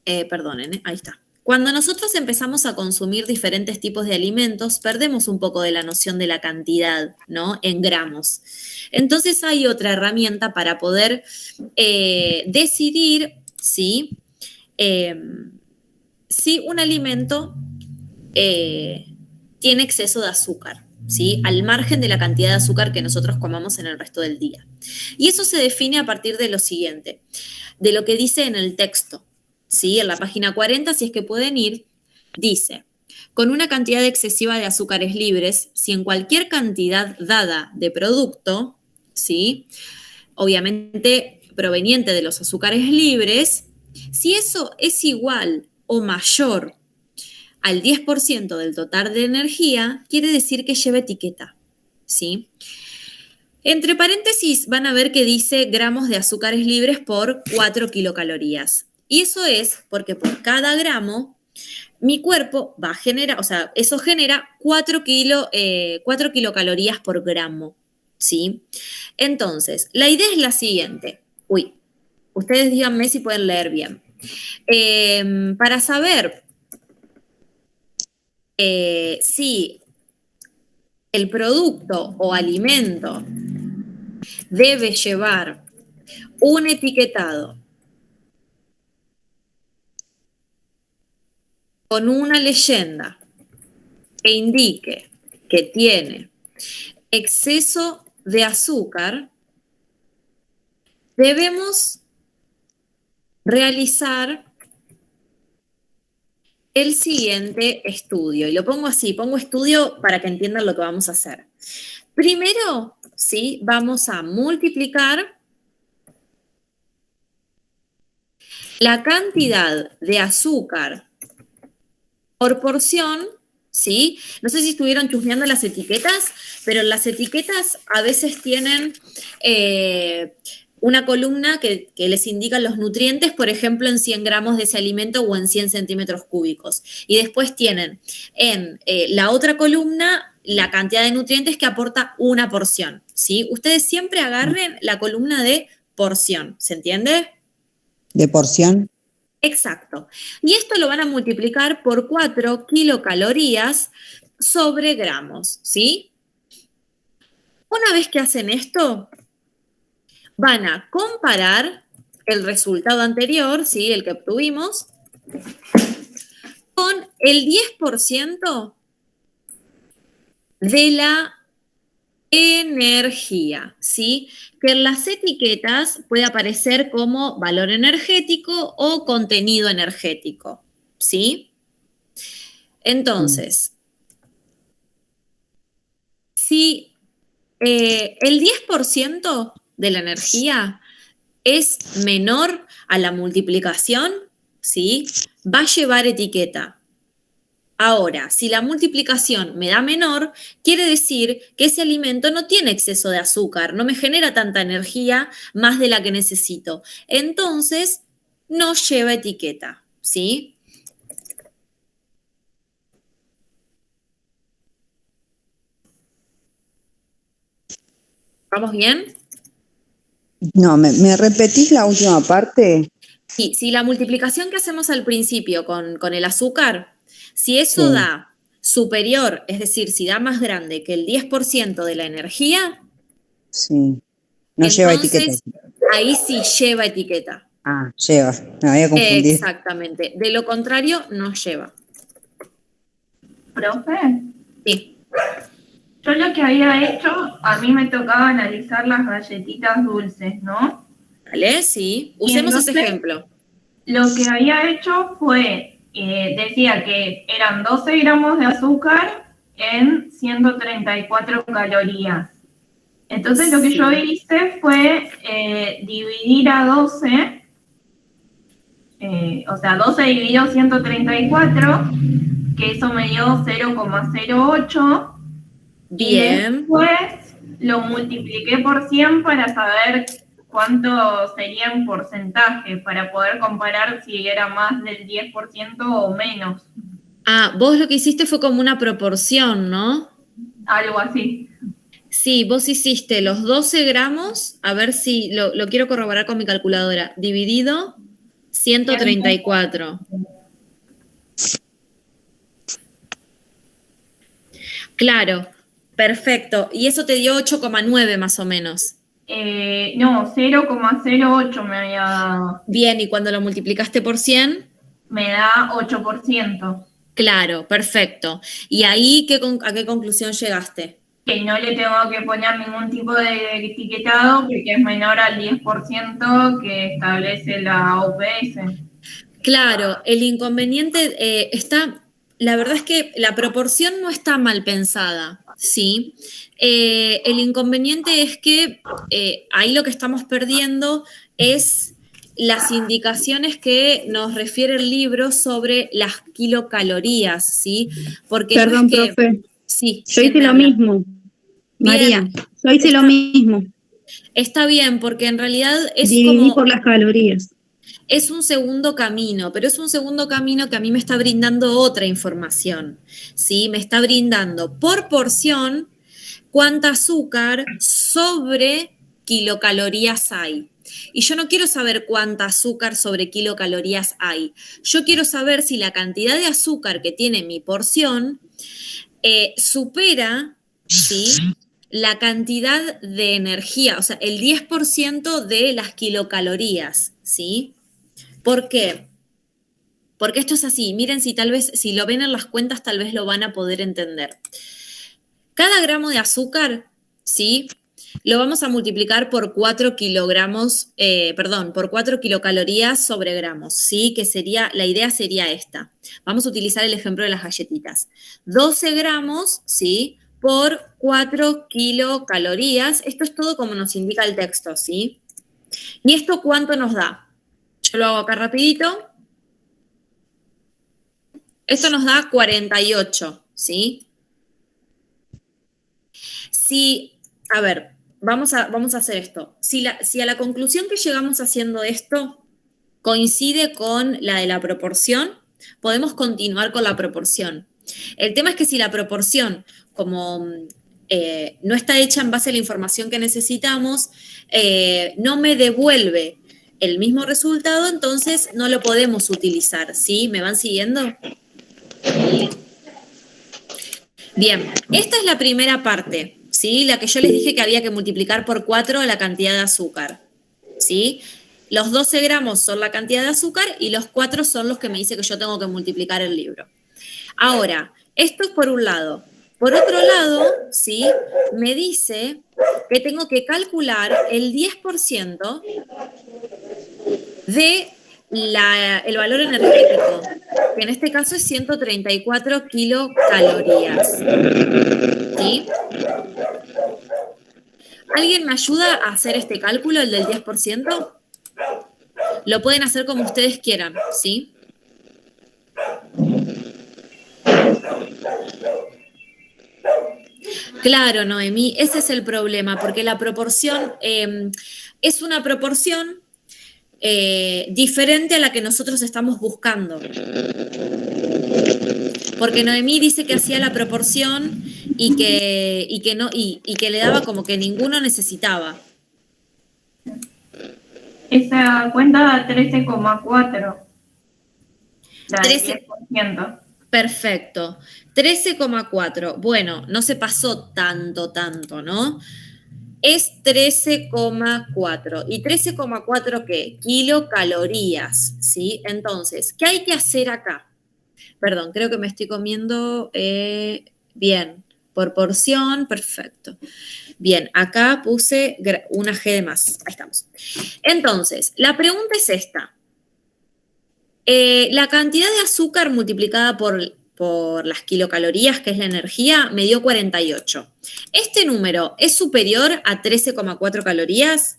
ahí está. Cuando nosotros empezamos a consumir diferentes tipos de alimentos, perdemos un poco de la noción de la cantidad, ¿no? En gramos. Entonces hay otra herramienta para poder decidir si un alimento tiene exceso de azúcar, ¿sí? Al margen de la cantidad de azúcar que nosotros comamos en el resto del día. Y eso se define a partir de lo siguiente, de lo que dice en el texto. ¿Sí? En la página 40, si es que pueden ir, dice, con una cantidad excesiva de azúcares libres, si en cualquier cantidad dada de producto, ¿sí? Obviamente proveniente de los azúcares libres, si eso es igual o mayor al 10% del total de energía, quiere decir que lleva etiqueta, ¿sí? Entre paréntesis van a ver que dice gramos de azúcares libres por 4 kilocalorías. Y eso es porque por cada gramo mi cuerpo va a generar, o sea, eso genera 4 kilocalorías por gramo, ¿sí? Entonces, la idea es la siguiente. Ustedes díganme si pueden leer bien. Para saber si el producto o alimento debe llevar un etiquetado con una leyenda que indique que tiene exceso de azúcar, debemos realizar el siguiente estudio. Y lo pongo así, pongo estudio para que entiendan lo que vamos a hacer. Primero, ¿sí? Vamos a multiplicar la cantidad de azúcar por porción, ¿sí? No sé si estuvieron chusmeando las etiquetas, pero las etiquetas a veces tienen una columna que les indica los nutrientes, por ejemplo, en 100 gramos de ese alimento o en 100 centímetros cúbicos. Y después tienen en la otra columna la cantidad de nutrientes que aporta una porción, ¿sí? Ustedes siempre agarren la columna de porción, ¿se entiende? ¿De porción? Exacto. Y esto lo van a multiplicar por 4 kilocalorías sobre gramos, ¿sí? Una vez que hacen esto, van a comparar el resultado anterior, ¿sí? El que obtuvimos, con el 10% de la energía, ¿sí? Que en las etiquetas puede aparecer como valor energético o contenido energético, ¿sí? Entonces, si el 10% de la energía es menor a la multiplicación, ¿sí? Va a llevar etiqueta. Ahora, si la multiplicación me da menor, quiere decir que ese alimento no tiene exceso de azúcar, no me genera tanta energía más de la que necesito. Entonces, no lleva etiqueta, ¿sí? ¿Vamos bien? No, ¿me repetís la última parte? Sí, si la multiplicación que hacemos al principio con el azúcar, si eso da superior, es decir, si da más grande que el 10% de la energía, no lleva etiqueta. Ahí sí lleva etiqueta. Ah, lleva, me había confundido. Exactamente, de lo contrario no lleva. ¿Profe? Sí. Yo lo que había hecho, a mí me tocaba analizar las galletitas dulces, ¿no? ¿Vale? Sí. Usemos ese ejemplo. Lo que había hecho fue, decía que eran 12 gramos de azúcar en 134 calorías. Entonces lo que yo hice fue dividir a 12, o sea, 12 dividido 134, que eso me dio 0,08. Bien. Y después lo multipliqué por 100 para saber cuánto sería en porcentaje, para poder comparar si era más del 10% o menos. Ah, vos lo que hiciste fue como una proporción, ¿no? Algo así. Sí, vos hiciste los 12 gramos, a ver si lo quiero corroborar con mi calculadora, dividido 134. Claro, perfecto. Y eso te dio 8,9 más o menos. No, 0,08 me había dado. Bien, ¿y cuando lo multiplicaste por 100? Me da 8%. Claro, perfecto. ¿Y ahí a qué conclusión llegaste? Que no le tengo que poner ningún tipo de etiquetado porque es menor al 10% que establece la OPS. Claro, el inconveniente está, la verdad es que la proporción no está mal pensada, ¿sí? El inconveniente es que ahí lo que estamos perdiendo es las indicaciones que nos refiere el libro sobre las kilocalorías, ¿sí? Porque Perdón, no es que, profe. sí, Yo hice ¿quién me lo habla? mismo, María. Bien, Yo hice lo mismo. está bien, porque en realidad es Dividí como, por las calorías. es un segundo camino, pero es un segundo camino que a mí me está brindando otra información, ¿sí? Me está brindando por porción cuánta azúcar sobre kilocalorías hay. Y yo no quiero saber cuánta azúcar sobre kilocalorías hay. Yo quiero saber si la cantidad de azúcar que tiene mi porción supera, ¿sí?, la cantidad de energía, o sea, el 10% de las kilocalorías, ¿sí? ¿Por qué? Porque esto es así. Miren, si tal vez, si lo ven en las cuentas, tal vez lo van a poder entender. Cada gramo de azúcar, ¿sí?, lo vamos a multiplicar por 4 kilogramos, por 4 kilocalorías sobre gramos, ¿sí? Que sería, la idea sería esta. Vamos a utilizar el ejemplo de las galletitas. 12 gramos, ¿sí?, por 4 kilocalorías. Esto es todo como nos indica el texto, ¿sí? ¿Y esto cuánto nos da? Yo lo hago acá rapidito. Esto nos da 48, ¿sí? Si, a ver, vamos a hacer esto. Si a la conclusión que llegamos haciendo esto coincide con la de la proporción, podemos continuar con la proporción. El tema es que si la proporción, como no está hecha en base a la información que necesitamos, no me devuelve el mismo resultado, entonces no lo podemos utilizar, ¿sí? ¿Me van siguiendo? Bien, esta es la primera parte, ¿sí? La que yo les dije que había que multiplicar por 4 la cantidad de azúcar, ¿sí? Los 12 gramos son la cantidad de azúcar y los 4 son los que me dice que yo tengo que multiplicar el libro. Ahora, esto es por un lado. Por otro lado, ¿sí?, me dice que tengo que calcular el 10% de el valor energético, que en este caso es 134 kilocalorías. ¿Sí? ¿Alguien me ayuda a hacer este cálculo, el del 10%? Lo pueden hacer como ustedes quieran, ¿sí? Claro, Noemí, ese es el problema, porque la proporción es una proporción diferente a la que nosotros estamos buscando. Porque Noemí dice que hacía la proporción y que le daba como que ninguno necesitaba. Esa cuenta da 13,4. Da 10%. Perfecto. 13,4. Bueno, no se pasó tanto, ¿no? Es 13,4. ¿Y 13,4 qué? Kilocalorías, ¿sí? Entonces, ¿qué hay que hacer acá? Perdón, creo que me estoy comiendo bien. Por porción, perfecto. Bien, acá puse una G de más. Ahí estamos. Entonces, la pregunta es esta. La cantidad de azúcar multiplicada por las kilocalorías, que es la energía, me dio 48. ¿Este número es superior a 13,4 calorías?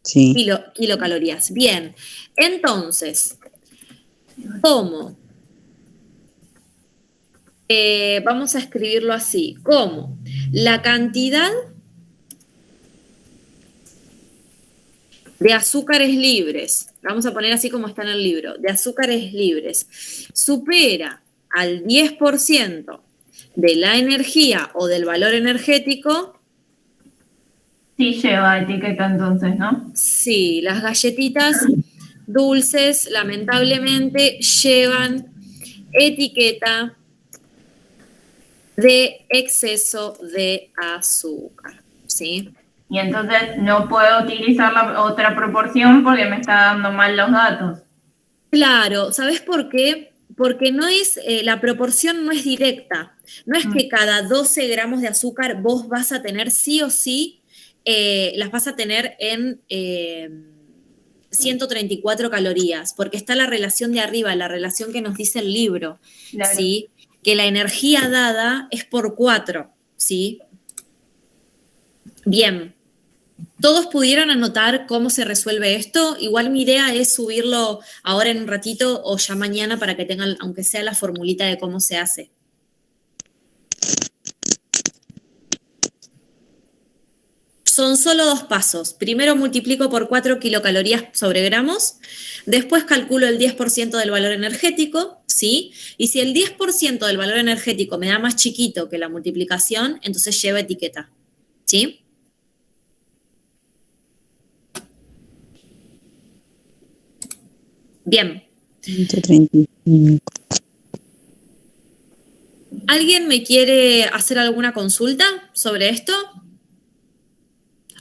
Sí. Kilocalorías. Bien. Entonces, ¿cómo? Vamos a escribirlo así. ¿Cómo? La cantidad de azúcares libres, vamos a poner así como está en el libro, de azúcares libres, supera al 10% de la energía o del valor energético. Sí lleva etiqueta entonces, ¿no? Sí, las galletitas dulces lamentablemente llevan etiqueta de exceso de azúcar, ¿sí? Y entonces no puedo utilizar la otra proporción porque me está dando mal los datos. Claro, ¿sabes por qué? Porque no es, la proporción no es directa. No es que cada 12 gramos de azúcar vos vas a tener sí o sí, las vas a tener en 134 calorías, porque está la relación de arriba, la relación que nos dice el libro, Claro. ¿sí? Que la energía dada es por 4, ¿sí? Bien. ¿Todos pudieron anotar cómo se resuelve esto? Igual mi idea es subirlo ahora en un ratito o ya mañana para que tengan, aunque sea la formulita de cómo se hace. Son solo 2 pasos. Primero multiplico por 4 kilocalorías sobre gramos, después calculo el 10% del valor energético, ¿sí? Y si el 10% del valor energético me da más chiquito que la multiplicación, entonces lleva etiqueta, ¿sí? Bien. 135. ¿Alguien me quiere hacer alguna consulta sobre esto?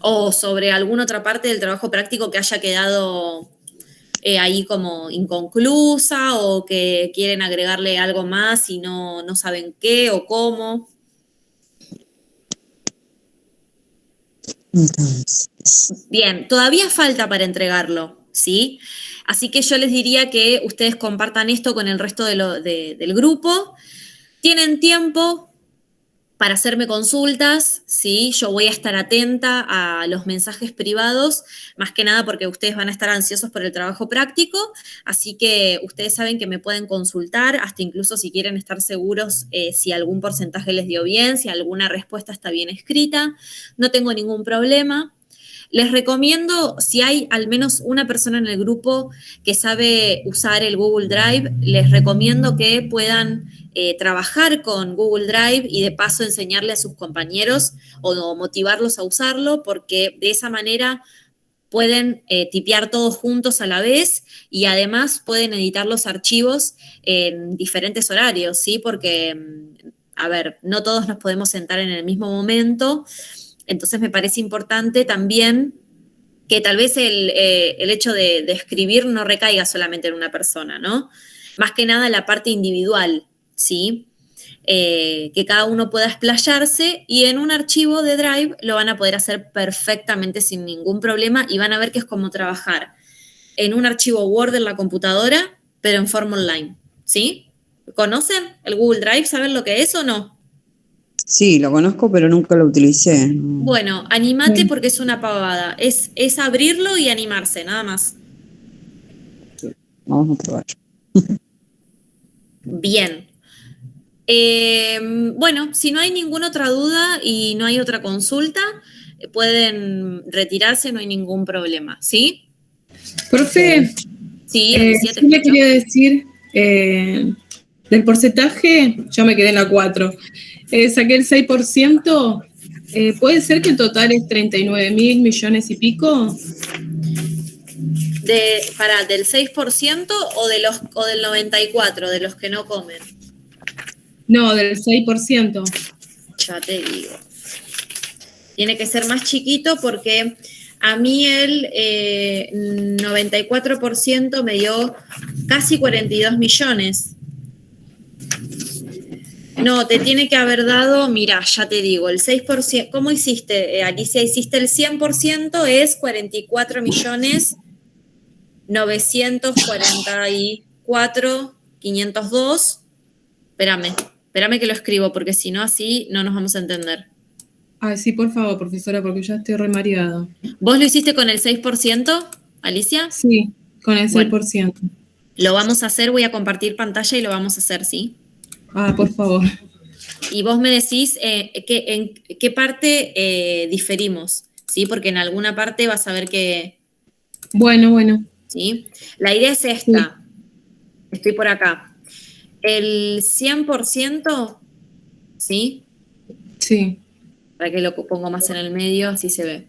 ¿O sobre alguna otra parte del trabajo práctico que haya quedado ahí como inconclusa o que quieren agregarle algo más y no saben qué o cómo? Bien, todavía falta para entregarlo, ¿sí? Así que yo les diría que ustedes compartan esto con el resto del grupo. Tienen tiempo para hacerme consultas, ¿sí? Yo voy a estar atenta a los mensajes privados, más que nada porque ustedes van a estar ansiosos por el trabajo práctico, así que ustedes saben que me pueden consultar, hasta incluso si quieren estar seguros si algún porcentaje les dio bien, si alguna respuesta está bien escrita, no tengo ningún problema. Les recomiendo, si hay al menos una persona en el grupo que sabe usar el Google Drive, les recomiendo que puedan trabajar con Google Drive y de paso enseñarle a sus compañeros o motivarlos a usarlo, porque de esa manera pueden tipear todos juntos a la vez y además pueden editar los archivos en diferentes horarios, ¿sí? Porque, a ver, no todos nos podemos sentar en el mismo momento. Entonces me parece importante también que tal vez el hecho de escribir no recaiga solamente en una persona, ¿no? Más que nada la parte individual, ¿sí? Que cada uno pueda explayarse y en un archivo de Drive lo van a poder hacer perfectamente sin ningún problema y van a ver que es como trabajar en un archivo Word en la computadora, pero en forma online, ¿sí? ¿Conocen el Google Drive? ¿Saben lo que es o no? Sí, lo conozco, pero nunca lo utilicé. Bueno, animate porque es una pavada. Es abrirlo y animarse, nada más. Vamos a probar. Bien. Bueno, si no hay ninguna otra duda y no hay otra consulta, pueden retirarse, no hay ningún problema, ¿sí? Profe, Sí, Alicia, te sí me escucho. quería decir, del porcentaje, yo me quedé en la 4. Saqué el 6%, ¿puede ser que el total es 39.000 millones y pico? ¿Del 6% o del 94%, de los que no comen? No, del 6%. Ya te digo. Tiene que ser más chiquito porque a mí el 94% me dio casi 42 millones. No, te tiene que haber dado, mira, ya te digo, el 6%. ¿Cómo hiciste, Alicia? Hiciste el 100%, es 44 millones 944 502. Espérame que lo escribo, porque si no así no nos vamos a entender. Ay, sí, por favor, profesora, porque ya estoy remareada. ¿Vos lo hiciste con el 6%, Alicia? Sí, con el 6%. Bueno, lo vamos a hacer, voy a compartir pantalla y lo vamos a hacer, ¿sí? Ah, por favor. Y vos me decís en qué parte diferimos, ¿sí? Porque en alguna parte vas a ver que... Bueno. ¿Sí? La idea es esta. Sí. Estoy por acá. El 100%, ¿sí? Sí. Para que lo pongo más en el medio, así se ve.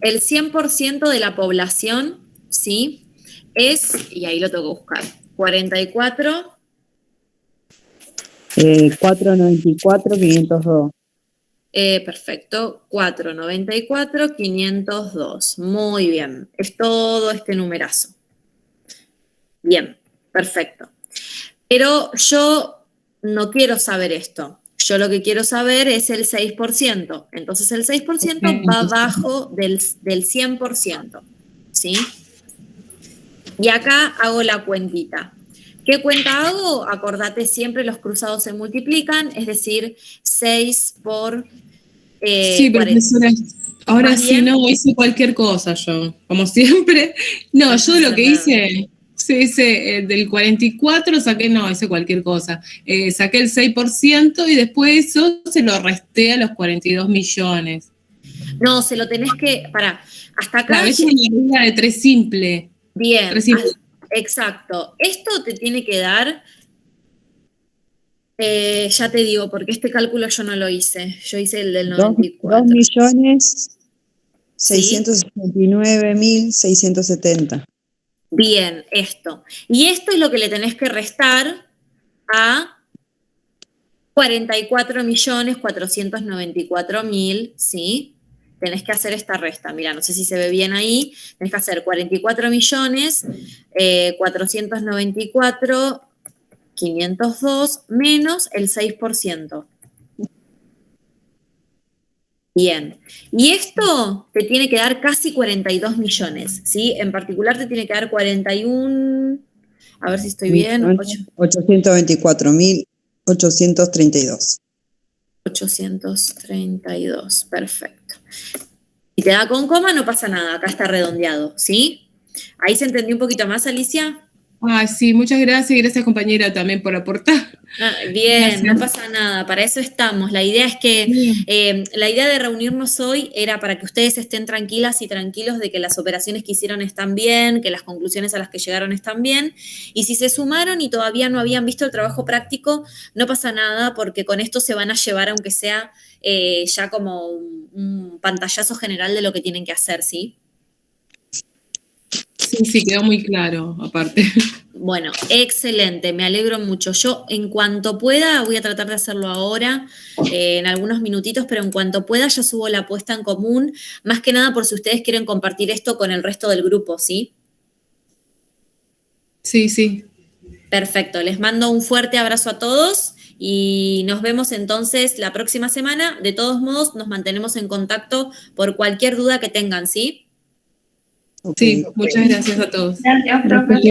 El 100% de la población, ¿sí? Es, y ahí lo tengo que buscar, 44... 494, 502. Perfecto, 494, 502. Muy bien, es todo este numerazo. Bien, perfecto. Pero yo no quiero saber esto. Yo lo que quiero saber es el 6%. Entonces el 6% va abajo del 100%, ¿sí? Y acá hago la cuentita. ¿Qué cuenta hago? Acordate, siempre los cruzados se multiplican, es decir, 6 por... sí, profesora. Ahora ¿Más sí, bien? no, hice cualquier cosa yo, como siempre. No, yo lo que hice, del 44 hice cualquier cosa. Saqué el 6% y después eso se lo resté a los 42 millones. No, se lo tenés que, hasta acá. A veces una regla de 3 simple. Bien, 3 simple. exacto. Esto te tiene que dar, ya te digo, porque este cálculo yo no lo hice. Yo hice el del 94. 2.669.670. Bien, esto. Y esto es lo que le tenés que restar a 44.494.000, ¿sí? Tenés que hacer esta resta. Mira, no sé si se ve bien ahí. Tenés que hacer 44.494.502 menos el 6%. Bien. Y esto te tiene que dar casi 42 millones, ¿sí? En particular te tiene que dar 41, a ver si estoy bien. 824.832. 832, perfecto. Si te da con coma, no pasa nada, acá está redondeado, ¿sí? ¿Ahí se entendió un poquito más, Alicia? Sí, muchas gracias y gracias, compañera, también por aportar. Bien, Gracias. no pasa nada, para eso estamos. La idea es que, la idea de reunirnos hoy era para que ustedes estén tranquilas y tranquilos de que las operaciones que hicieron están bien, que las conclusiones a las que llegaron están bien, y si se sumaron y todavía no habían visto el trabajo práctico, no pasa nada, porque con esto se van a llevar, aunque sea ya como un pantallazo general de lo que tienen que hacer, ¿sí? Sí, quedó muy claro, aparte. Bueno, excelente, me alegro mucho. Yo en cuanto pueda, voy a tratar de hacerlo ahora, en algunos minutitos, pero en cuanto pueda ya subo la puesta en común, más que nada por si ustedes quieren compartir esto con el resto del grupo, ¿sí? Sí. Perfecto, les mando un fuerte abrazo a todos y nos vemos entonces la próxima semana. De todos modos, nos mantenemos en contacto por cualquier duda que tengan, ¿sí? Sí, muchas gracias a todos. Gracias, profe.